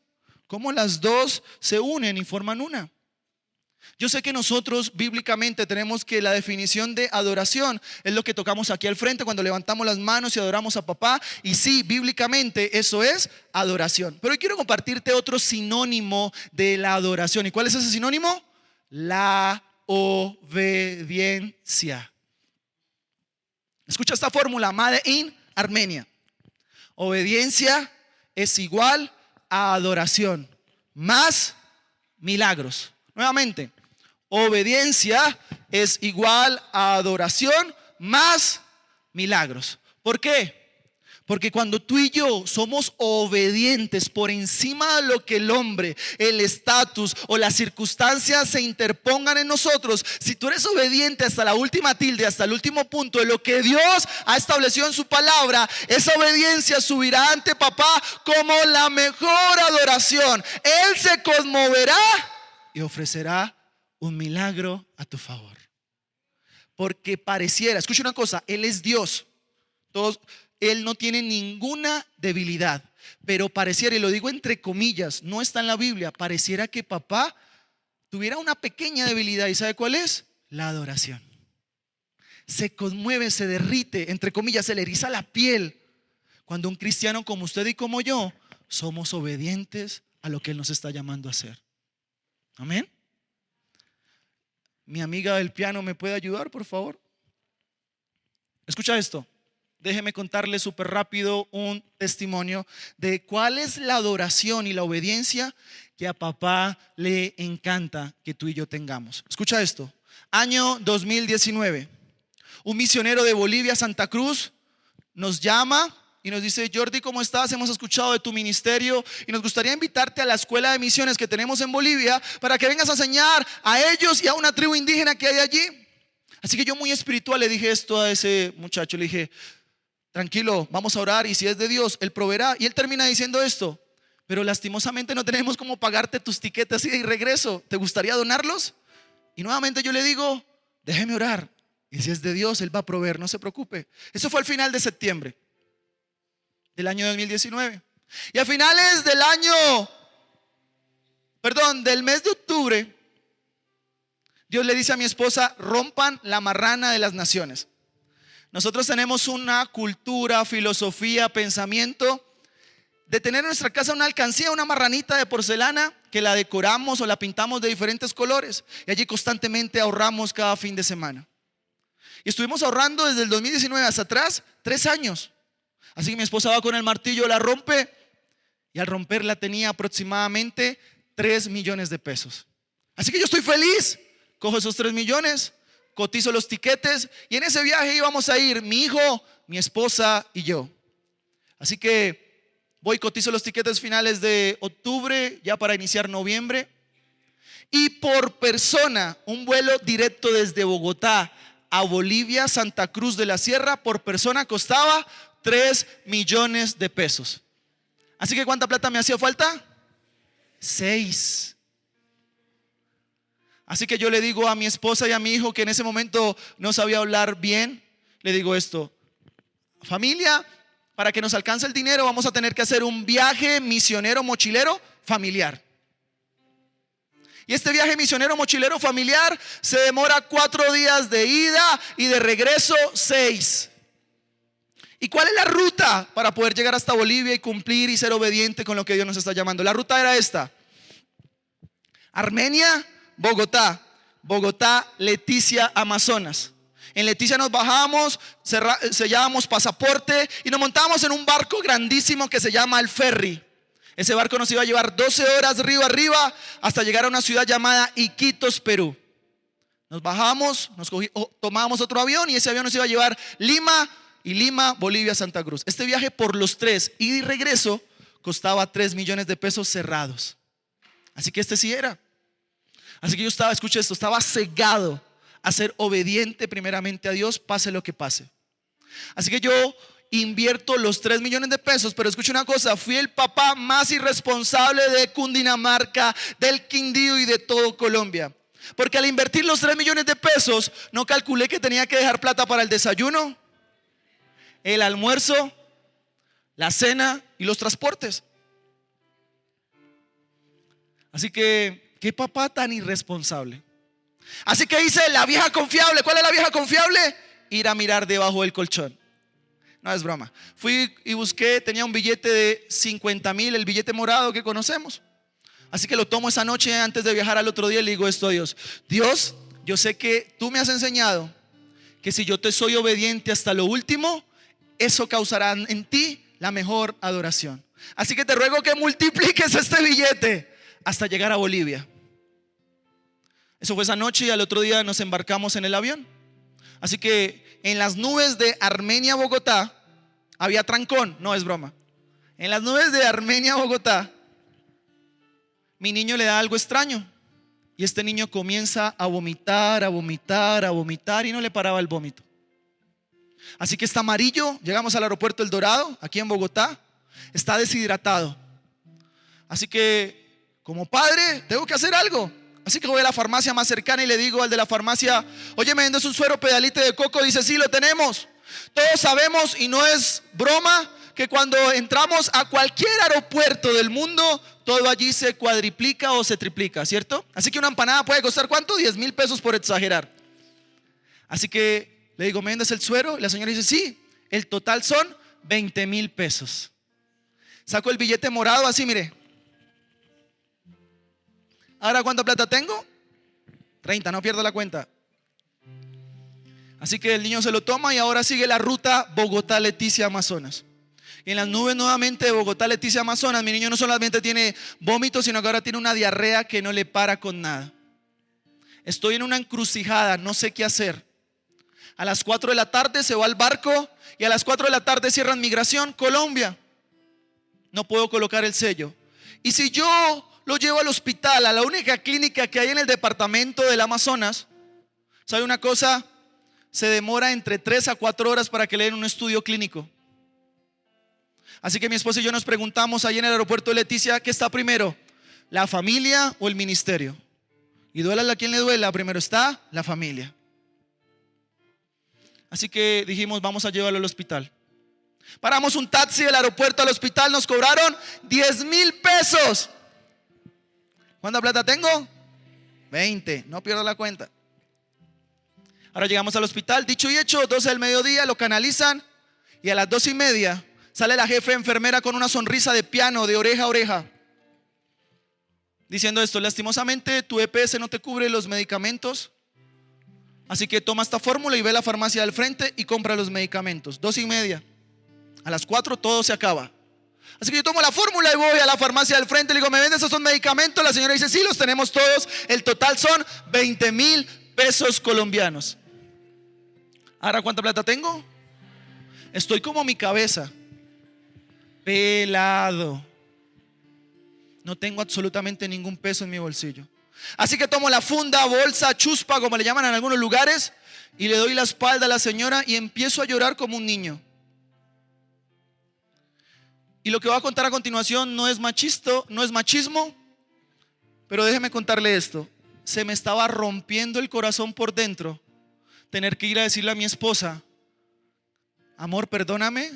Speaker 2: ¿Cómo las dos se unen y forman una? Yo sé que nosotros bíblicamente tenemos que la definición de adoración es lo que tocamos aquí al frente cuando levantamos las manos y adoramos a papá. Y sí, bíblicamente eso es adoración. Pero hoy quiero compartirte otro sinónimo de la adoración. ¿Y cuál es ese sinónimo? La obediencia. Escucha esta fórmula: Made in Armenia. Obediencia es igual a adoración más milagros. Nuevamente, obediencia es igual a adoración más milagros. ¿Por qué? Porque cuando tú y yo somos obedientes por encima de lo que el hombre, el estatus o las circunstancias se interpongan en nosotros, si tú eres obediente hasta la última tilde, hasta el último punto de lo que Dios ha establecido en su palabra, esa obediencia subirá ante papá como la mejor adoración. Él se conmoverá y ofrecerá un milagro a tu favor. Porque pareciera, escucha una cosa, Él es Dios. Él no tiene ninguna debilidad, pero pareciera, y lo digo entre comillas, no está en la Biblia, pareciera que papá tuviera una pequeña debilidad. ¿Y sabe cuál es? La adoración. Se conmueve, se derrite, entre comillas, se le eriza la piel cuando un cristiano como usted y como yo somos obedientes a lo que Él nos está llamando a hacer. Amén. Mi amiga del piano, ¿me puede ayudar, por favor? Escucha esto. Déjeme contarle súper rápido un testimonio de cuál es la adoración y la obediencia que a papá le encanta que tú y yo tengamos. Escucha esto. Año 2019. Un misionero de Bolivia, Santa Cruz, nos llama y nos dice: Jordi, ¿cómo estás? Hemos escuchado de tu ministerio y nos gustaría invitarte a la escuela de misiones que tenemos en Bolivia para que vengas a enseñar a ellos y a una tribu indígena que hay allí. Así que yo, muy espiritual, le dije esto a ese muchacho. Le dije: tranquilo, vamos a orar y si es de Dios, Él proveerá. Y él termina diciendo esto: pero lastimosamente no tenemos cómo pagarte tus tiquetes ida y regreso. ¿Te gustaría donarlos? Y nuevamente yo le digo: déjeme orar. Y si es de Dios, Él va a proveer, no se preocupe. Eso fue al final de septiembre del año 2019. Y a finales del mes de octubre, Dios le dice a mi esposa: rompan la marrana de las naciones. Nosotros tenemos una cultura, filosofía, pensamiento de tener en nuestra casa una alcancía, una marranita de porcelana que la decoramos o la pintamos de diferentes colores. Y allí constantemente ahorramos cada fin de semana. Y estuvimos ahorrando desde el 2019 hasta atrás 3 años. Así que mi esposa va con el martillo, la rompe, y al romperla tenía aproximadamente 3 millones de pesos. Así que yo estoy feliz. Cojo esos 3 millones, cotizo los tiquetes, y en ese viaje íbamos a ir mi hijo, mi esposa y yo. Así que voy, cotizo los tiquetes finales de octubre, ya para iniciar noviembre. Y por persona, un vuelo directo desde Bogotá a Bolivia, Santa Cruz de la Sierra, por persona costaba 3 millones de pesos. Así que ¿cuánta plata me hacía falta? 6. Así que yo le digo a mi esposa y a mi hijo, que en ese momento no sabía hablar bien, le digo esto: familia, para que nos alcance el dinero vamos a tener que hacer un viaje misionero mochilero familiar. Y este viaje misionero mochilero familiar se demora 4 días de ida y de regreso 6. ¿Y cuál es la ruta para poder llegar hasta Bolivia y cumplir y ser obediente con lo que Dios nos está llamando? La ruta era esta: Armenia, Bogotá, Bogotá, Leticia, Amazonas. En Leticia nos bajamos, sellábamos pasaporte y nos montábamos en un barco grandísimo que se llama el ferry. Ese barco nos iba a llevar 12 horas río arriba hasta llegar a una ciudad llamada Iquitos, Perú. Nos bajamos, tomábamos otro avión y ese avión nos iba a llevar Lima, Bolivia, Santa Cruz. Este viaje por los tres, ida y regreso, costaba 3 millones de pesos cerrados. Así que este sí era. Así que yo escucha esto, estaba cegado a ser obediente primeramente a Dios, pase lo que pase. Así que yo invierto los 3 millones de pesos, pero escucha una cosa, fui el papá más irresponsable de Cundinamarca, del Quindío y de todo Colombia. Porque al invertir los 3 millones de pesos, no calculé que tenía que dejar plata para el desayuno, el almuerzo, la cena y los transportes. Así que, qué papá tan irresponsable. Así que hice la vieja confiable. ¿Cuál es la vieja confiable? Ir a mirar debajo del colchón. No es broma. Fui y busqué, tenía un billete de 50,000, el billete morado que conocemos. Así que lo tomo esa noche antes de viajar al otro día y le digo esto a Dios. Dios, yo sé que tú me has enseñado que si yo te soy obediente hasta lo último, eso causará en ti la mejor adoración. Así que te ruego que multipliques este billete hasta llegar a Bolivia. Eso fue esa noche y al otro día nos embarcamos en el avión. Así que en las nubes de Armenia, Bogotá, había trancón, no es broma. En las nubes de Armenia, Bogotá, mi niño le da algo extraño. Y este niño comienza a vomitar y no le paraba el vómito. Así que está amarillo, llegamos al aeropuerto El Dorado, aquí en Bogotá, está deshidratado. Así que como padre tengo que hacer algo. Así que voy a la farmacia más cercana y le digo al de la farmacia, oye, ¿me vendes un suero pedalite de coco? Dice, sí, lo tenemos. Todos sabemos, y no es broma, que cuando entramos a cualquier aeropuerto del mundo, todo allí se cuadriplica o se triplica, ¿cierto? Así que una empanada puede costar ¿cuánto? 10,000 pesos por exagerar. Así que le digo, ¿me vendes el suero? Y la señora dice, sí, el total son 20,000 pesos. Saco el billete morado así, mire. Ahora, ¿cuánta plata tengo? 30, no pierdo la cuenta. Así que el niño se lo toma y ahora sigue la ruta Bogotá-Leticia, Amazonas. Y en las nubes nuevamente de Bogotá-Leticia, Amazonas, mi niño no solamente tiene vómito, sino que ahora tiene una diarrea que no le para con nada. Estoy en una encrucijada, no sé qué hacer. A las 4 de la tarde se va al barco y a las 4 de la tarde cierran migración, Colombia. No puedo colocar el sello. Y si yo lo llevo al hospital, a la única clínica que hay en el departamento del Amazonas, ¿sabe una cosa? Se demora entre 3 a 4 horas para que le den un estudio clínico. Así que mi esposa y yo nos preguntamos ahí en el aeropuerto de Leticia, ¿qué está primero? ¿La familia o el ministerio? Y duela a quien le duela, primero está la familia. Así que dijimos, vamos a llevarlo al hospital. Paramos un taxi del aeropuerto al hospital, nos cobraron 10,000 pesos. ¿Cuánta plata tengo? 20, no pierdo la cuenta. Ahora llegamos al hospital, dicho y hecho, 12 del mediodía, lo canalizan y a las 2:30 sale la jefe enfermera con una sonrisa de piano, de oreja a oreja, diciendo esto: lastimosamente tu EPS no te cubre los medicamentos, así que toma esta fórmula y ve a la farmacia del frente y compra los medicamentos. 2:30, a las 4 todo se acaba. Así que yo tomo la fórmula y voy a la farmacia del frente. Le digo, ¿me vendes esos medicamentos? La señora dice, sí, los tenemos todos. El total son 20,000 pesos colombianos. Ahora, ¿cuánta plata tengo? Estoy como mi cabeza, pelado. No tengo absolutamente ningún peso en mi bolsillo. Así que tomo la funda, bolsa, chuspa, como le llaman en algunos lugares, y le doy la espalda a la señora y empiezo a llorar como un niño. Y lo que voy a contar a continuación no es machismo, pero déjeme contarle esto. Se me estaba rompiendo el corazón por dentro tener que ir a decirle a mi esposa, amor, perdóname,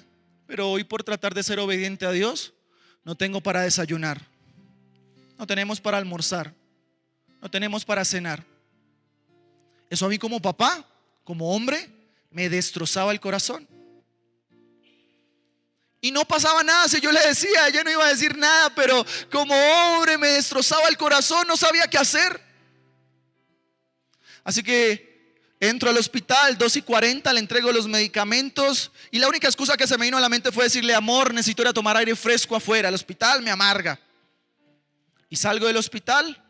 Speaker 2: pero hoy por tratar de ser obediente a Dios no tengo para desayunar, no tenemos para almorzar, no tenemos para cenar. Eso a mí como papá, como hombre, me destrozaba el corazón. Y no pasaba nada si yo le decía, ella no iba a decir nada, pero como hombre me destrozaba el corazón, no sabía qué hacer. Así que Entro al hospital, 2:40, le entrego los medicamentos y la única excusa que se me vino a la mente fue decirle: amor, necesito ir a tomar aire fresco afuera, el hospital me amarga. Y salgo del hospital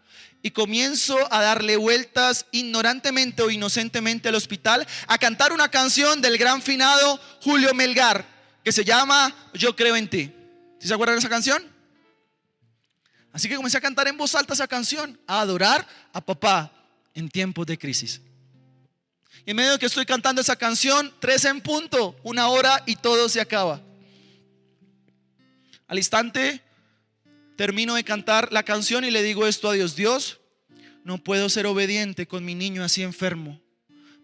Speaker 2: y comienzo a darle vueltas ignorantemente o inocentemente al hospital, a cantar una canción del gran finado Julio Melgar que se llama Yo creo en ti. ¿Sí se acuerdan de esa canción? Así que comencé a cantar en voz alta esa canción, a adorar a papá en tiempos de crisis. Y en medio de que estoy cantando esa canción, 3 en punto, 1 hora y todo se acaba. Al instante termino de cantar la canción y le digo esto a Dios: Dios, no puedo ser obediente con mi niño así enfermo.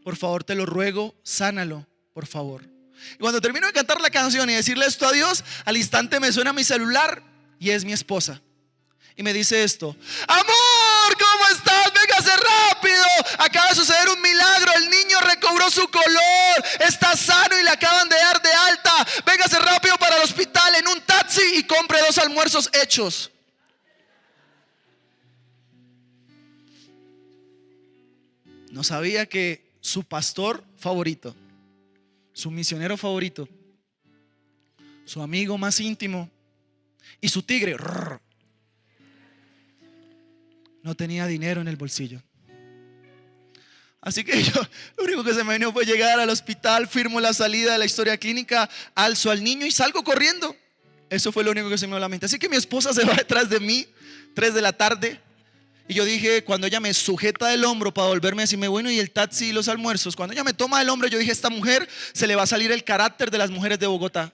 Speaker 2: Por favor, te lo ruego, sánalo, por favor. Y cuando termino de cantar la canción y decirle esto a Dios, al instante me suena mi celular y es mi esposa. Y me dice esto: amor, ¿cómo estás? Véngase rápido. Acaba de suceder un milagro. El niño recobró su color, está sano y le acaban de dar de alta. Véngase rápido para el hospital en un taxi y compre 2 almuerzos hechos. No sabía que su pastor favorito, su misionero favorito, su amigo más íntimo y su tigre no tenía dinero en el bolsillo. Así que yo, lo único que se me vino fue llegar al hospital, firmo la salida de la historia clínica, alzo al niño y salgo corriendo. Eso fue lo único que se me dio a la mente. Así que mi esposa se va detrás de mí, 3 de la tarde. Y yo dije, cuando ella me sujeta del hombro para volverme a decirme, bueno, y el taxi y los almuerzos, cuando ella me toma del hombro, yo dije, esta mujer se le va a salir el carácter de las mujeres de Bogotá.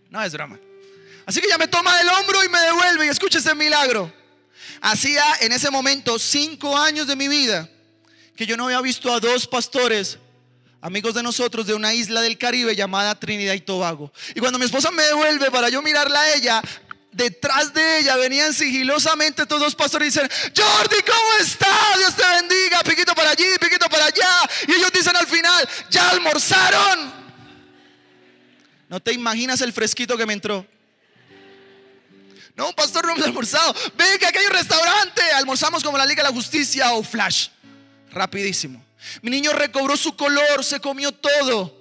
Speaker 2: No es drama. Así que ella me toma del hombro y me devuelve. Y escucha este milagro. Hacía en ese momento 5 años de mi vida que yo no había visto a 2 pastores, amigos de nosotros, de una isla del Caribe llamada Trinidad y Tobago. Y cuando mi esposa me devuelve para yo mirarla a ella, detrás de ella venían sigilosamente estos 2 pastores y dicen: Jordi, ¿cómo estás? Dios te bendiga, piquito para allí, piquito para allá. Y ellos dicen al final: ¿ya almorzaron? No te imaginas el fresquito que me entró. No, pastor, no hemos almorzado. Venga, que hay un restaurante. Almorzamos como la Liga de la Justicia o Flash. Rapidísimo. Mi niño recobró su color, se comió todo.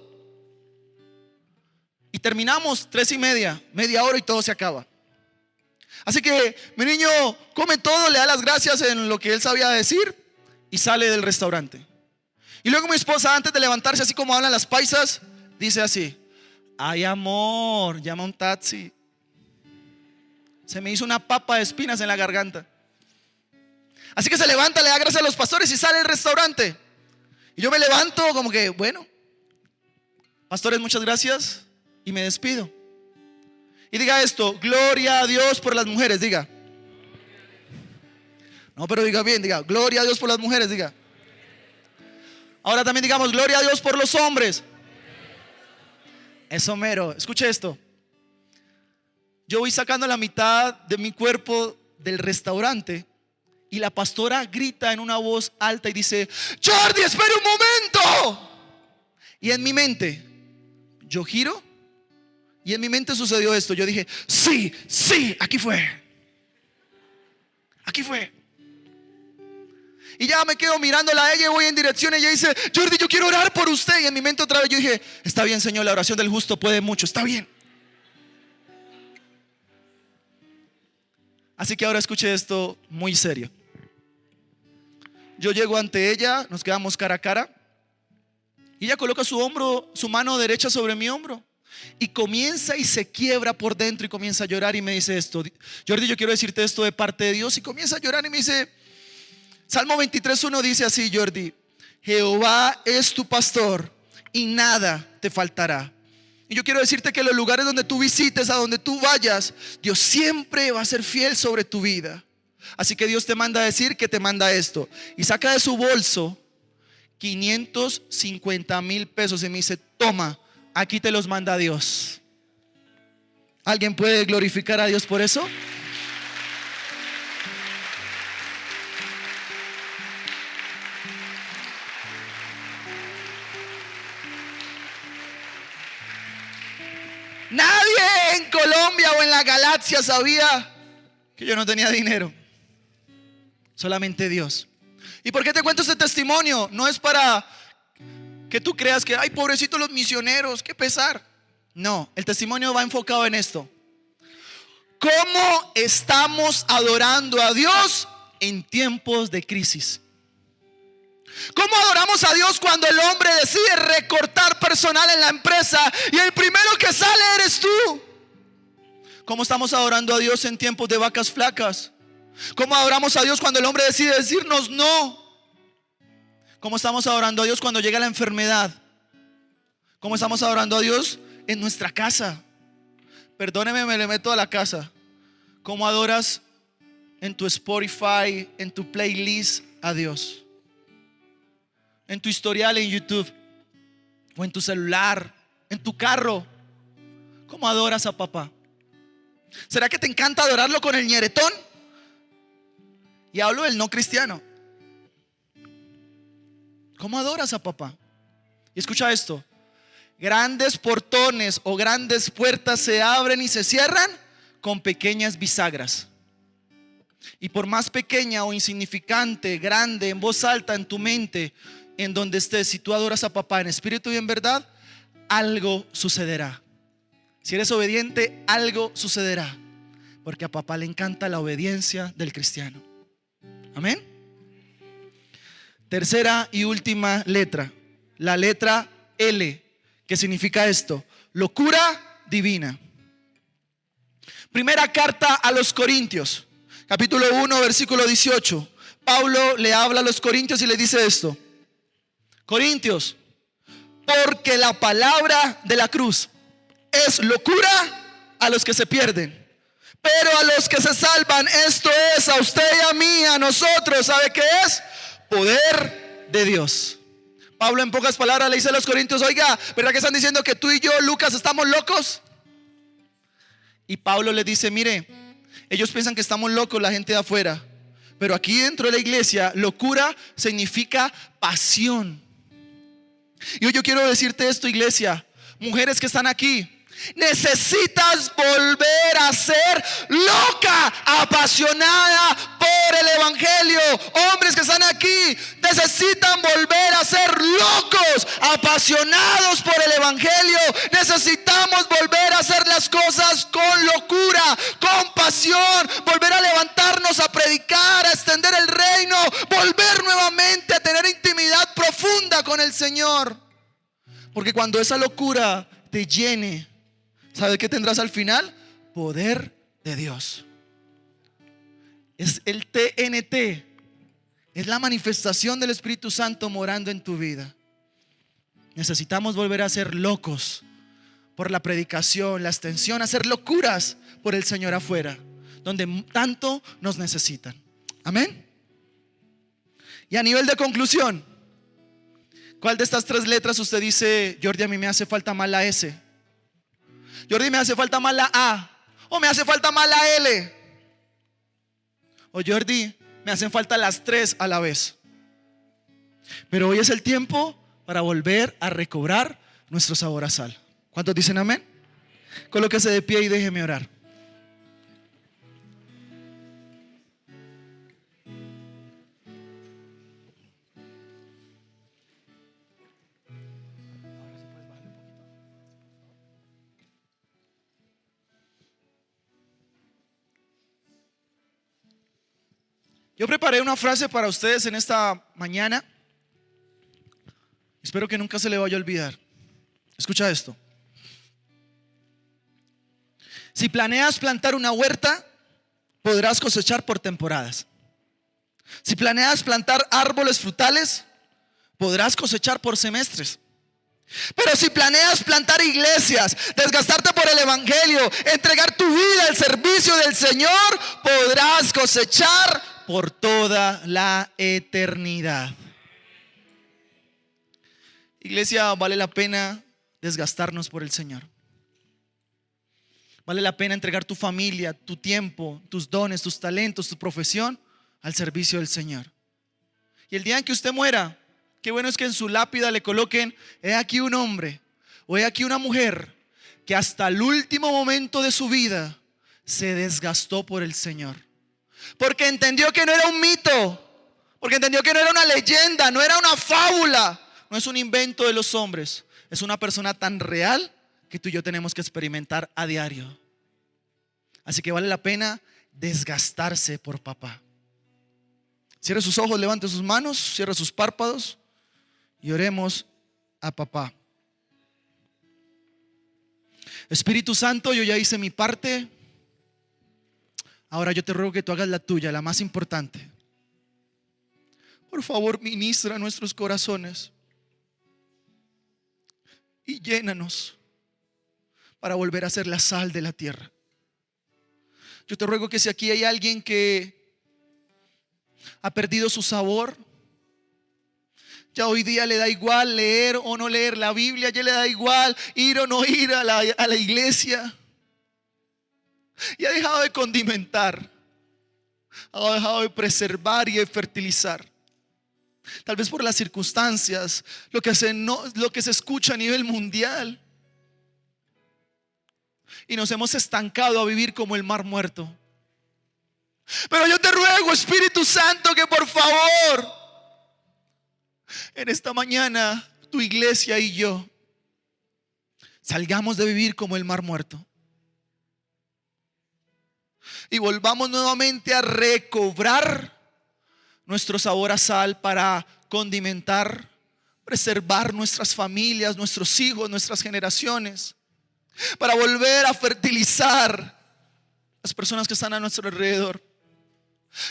Speaker 2: Y terminamos 3:30, media hora y todo se acaba. Así que mi niño come todo, le da las gracias en lo que él sabía decir y sale del restaurante. Y luego mi esposa, antes de levantarse, así como hablan las paisas, dice así: ay, amor, llama un taxi. Se me hizo una papa de espinas en la garganta. Así que se levanta, le da gracias a los pastores y sale del restaurante. Y yo me levanto como que, bueno, pastores, muchas gracias, y me despido. Y diga esto: gloria a Dios por las mujeres, diga. No, pero diga bien, diga: gloria a Dios por las mujeres, diga. Ahora también digamos: gloria a Dios por los hombres. Eso mero, escuche esto. Yo voy sacando la mitad de mi cuerpo del restaurante y la pastora grita en una voz alta y dice: Jordi, espera un momento. Y en mi mente, yo giro y en mi mente sucedió esto. Yo dije: sí, sí, aquí fue. Aquí fue. Y ya me quedo mirándola a ella y voy en dirección. Ella dice: Jordi, yo quiero orar por usted. Y en mi mente otra vez yo dije: está bien, Señor, la oración del justo puede mucho. Está bien. Así que ahora escuche esto muy serio. Yo llego ante ella, nos quedamos cara a cara y ella coloca su mano derecha sobre mi hombro y comienza y se quiebra por dentro y comienza a llorar y me dice esto: Jordi, yo quiero decirte esto de parte de Dios. Y comienza a llorar y me dice, Salmo 23:1 dice así: Jordi, Jehová es tu pastor y nada te faltará. Y yo quiero decirte que los lugares donde tú visites, a donde tú vayas, Dios siempre va a ser fiel sobre tu vida. Así que Dios te manda a decir que te manda esto. Y saca de su bolso 550,000 pesos y me dice: toma, aquí te los manda Dios. ¿Alguien puede glorificar a Dios por eso? Nadie en Colombia o en la galaxia sabía que yo no tenía dinero. Solamente Dios. ¿Y por qué te cuento este testimonio? No es para que tú creas que, ay, pobrecitos los misioneros, qué pesar. No, el testimonio va enfocado en esto. ¿Cómo estamos adorando a Dios en tiempos de crisis? ¿Cómo adoramos a Dios cuando el hombre decide recortar personal en la empresa y el primero que sale eres tú? ¿Cómo estamos adorando a Dios en tiempos de vacas flacas? ¿Cómo adoramos a Dios cuando el hombre decide decirnos no? ¿Cómo estamos adorando a Dios cuando llega la enfermedad? ¿Cómo estamos adorando a Dios en nuestra casa? Perdóneme, me le meto a la casa. ¿Cómo adoras en tu Spotify, en tu playlist a Dios? En tu historial en YouTube, o en tu celular, en tu carro. ¿Cómo adoras a papá? ¿Será que te encanta adorarlo con el ñeretón? Y hablo del no cristiano. ¿Cómo adoras a papá? Y escucha esto: grandes portones o grandes puertas se abren y se cierran con pequeñas bisagras. Y por más pequeña o insignificante, grande, en voz alta en tu mente, en donde estés, si tú adoras a papá en espíritu y en verdad, algo sucederá. Si eres obediente, algo sucederá, porque a papá le encanta la obediencia del cristiano. Amén. Tercera y última letra, la letra L. ¿Qué significa esto? Locura divina. Primera carta a los Corintios, capítulo 1, versículo 18. Pablo le habla a los corintios y le dice esto: Corintios, porque la palabra de la cruz es locura a los que se pierden, pero a los que se salvan, esto es a usted y a mí, a nosotros, ¿sabe qué es? Poder de Dios. Pablo en pocas palabras le dice a los corintios: oiga, ¿verdad que están diciendo que tú y yo, Lucas, estamos locos? Y Pablo les dice: mire, ellos piensan que estamos locos, la gente de afuera, pero aquí dentro de la iglesia, locura significa pasión. Y hoy yo quiero decirte esto, iglesia, mujeres que están aquí, necesitas volver a ser loca, apasionada por el evangelio. Hombres que están aquí necesitan volver a ser locos, apasionados por el evangelio. Necesitamos volver a hacer las cosas con locura, con pasión, volver a levantarnos a predicar, a extender el reino, volver nuevamente a tener intimidad profunda con el Señor. Porque cuando esa locura te llene, ¿sabes qué tendrás al final? Poder de Dios. Es el TNT. Es la manifestación del Espíritu Santo morando en tu vida. Necesitamos volver a ser locos por la predicación, la extensión, hacer locuras por el Señor afuera, donde tanto nos necesitan. Amén. Y a nivel de conclusión, ¿cuál de estas tres letras usted dice: Jordi, a mí me hace falta más la S? Jordi, me hace falta más la A. O me hace falta más la L. O Jordi, me hacen falta las tres a la vez. Pero hoy es el tiempo para volver a recobrar nuestro sabor a sal. ¿Cuántos dicen amén? Colóquese de pie y déjeme orar. Yo preparé una frase para ustedes en esta mañana. Espero que nunca se le vaya a olvidar. Escucha esto. Si planeas plantar una huerta, podrás cosechar por temporadas. Si planeas plantar árboles frutales, podrás cosechar por semestres. Pero si planeas plantar iglesias, desgastarte por el evangelio, entregar tu vida al servicio del Señor, podrás cosechar por toda la eternidad. Iglesia, vale la pena desgastarnos por el Señor. Vale la pena entregar tu familia, tu tiempo, tus dones, tus talentos, tu profesión al servicio del Señor. Y el día en que usted muera, qué bueno es que en su lápida le coloquen: he aquí un hombre o he aquí una mujer que hasta el último momento de su vida se desgastó por el Señor, porque entendió que no era un mito, Porque entendió que no era una leyenda, no era una fábula, no es un invento de los hombres. Es una persona tan real que tú y yo tenemos que experimentar a diario. Así que vale la pena desgastarse por papá. Cierre sus ojos, levante sus manos, cierre sus párpados y oremos a papá. Espíritu Santo, yo ya hice mi parte. Ahora yo te ruego que tú hagas la tuya, la más importante. Por favor, ministra nuestros corazones y llénanos para volver a ser la sal de la tierra. Yo te ruego que si aquí hay alguien que ha perdido su sabor, ya hoy día le da igual leer o no leer la Biblia, ya le da igual ir o no ir a la iglesia, y ha dejado de condimentar, ha dejado de preservar y de fertilizar. Tal vez por las circunstancias, lo que se escucha a nivel mundial, y nos hemos estancado a vivir como el mar muerto. Pero yo te ruego, Espíritu Santo, que por favor en esta mañana tu iglesia y yo salgamos de vivir como el mar muerto y volvamos nuevamente a recobrar nuestro sabor a sal para condimentar, preservar nuestras familias, nuestros hijos, nuestras generaciones, para volver a fertilizar las personas que están a nuestro alrededor.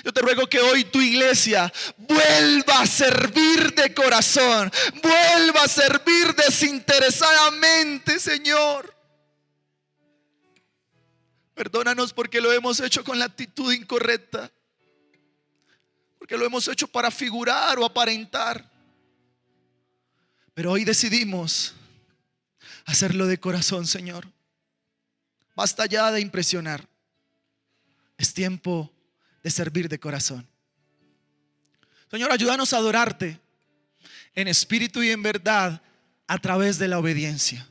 Speaker 2: Yo te ruego que hoy tu iglesia vuelva a servir de corazón, vuelva a servir desinteresadamente, Señor. Perdónanos porque lo hemos hecho con la actitud incorrecta, porque lo hemos hecho para figurar o aparentar. Pero hoy decidimos hacerlo de corazón, Señor. Basta ya de impresionar. Es tiempo de servir de corazón. Señor, ayúdanos a adorarte en espíritu y en verdad a través de la obediencia.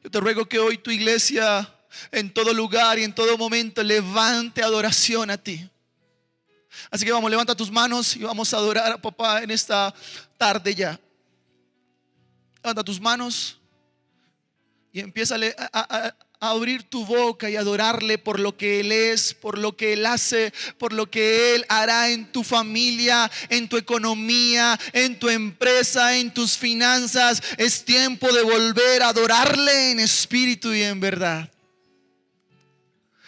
Speaker 2: Yo te ruego que hoy tu iglesia en todo lugar y en todo momento levante adoración a ti. Así que vamos, levanta tus manos y vamos a adorar a papá en esta tarde ya. Levanta tus manos y empieza a abrir tu boca y adorarle por lo que Él es, por lo que Él hace, por lo que Él hará en tu familia, en tu economía, en tu empresa, en tus finanzas. Es tiempo de volver a adorarle en espíritu y en verdad.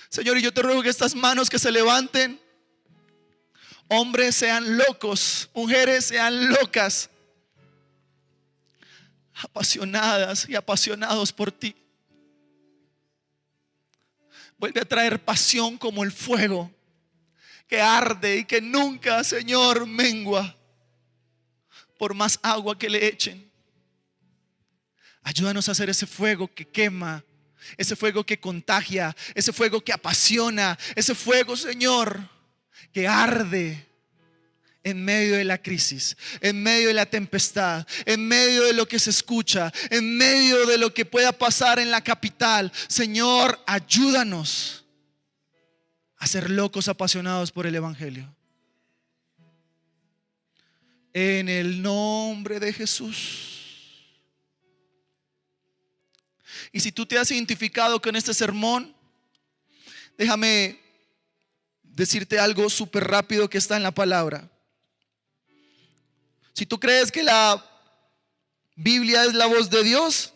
Speaker 2: Señor, y yo te ruego que estas manos que se levanten, hombres sean locos, mujeres sean locas, apasionadas y apasionados por ti. Vuelve a traer pasión como el fuego que arde y que nunca, Señor, mengua por más agua que le echen. Ayúdanos a hacer ese fuego que quema, ese fuego que contagia, ese fuego que apasiona, ese fuego, Señor, que arde en medio de la crisis, en medio de la tempestad, en medio de lo que se escucha, en medio de lo que pueda pasar en la capital. Señor, ayúdanos a ser locos apasionados por el evangelio. En el nombre de Jesús. Y si tú te has identificado con este sermón, déjame decirte algo súper rápido que está en la palabra. Si tú crees que la Biblia es la voz de Dios,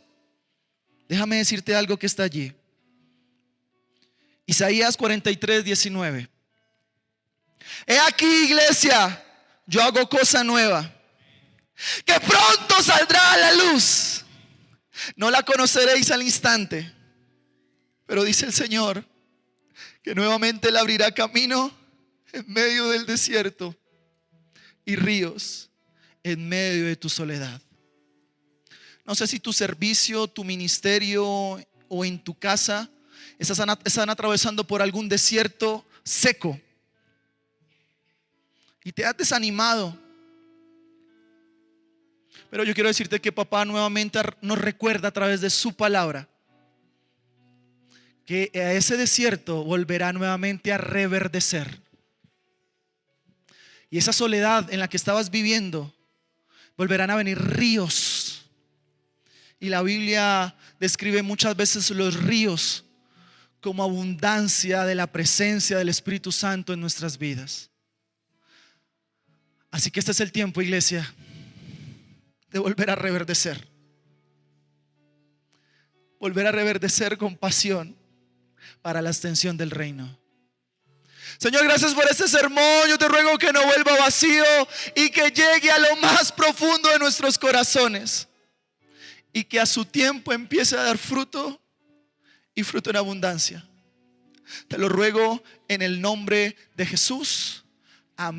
Speaker 2: déjame decirte algo que está allí. Isaías 43:19. He aquí, iglesia, yo hago cosa nueva, que pronto saldrá a la luz. No la conoceréis al instante, pero dice el Señor que nuevamente Él abrirá camino en medio del desierto y ríos en medio de tu soledad. No sé si tu servicio, tu ministerio o en tu casa están atravesando por algún desierto seco y te has desanimado. Pero yo quiero decirte que papá nuevamente nos recuerda a través de su palabra que a ese desierto volverá nuevamente a reverdecer. Y esa soledad en la que estabas viviendo, volverán a venir ríos. Y la Biblia describe muchas veces los ríos como abundancia de la presencia del Espíritu Santo en nuestras vidas. Así que este es el tiempo, iglesia, de volver a reverdecer. Volver a reverdecer con pasión para la extensión del reino. Señor, gracias por este sermón. Yo te ruego que no vuelva vacío y que llegue a lo más profundo de nuestros corazones. Y que a su tiempo empiece a dar fruto y fruto en abundancia. Te lo ruego en el nombre de Jesús. Amén.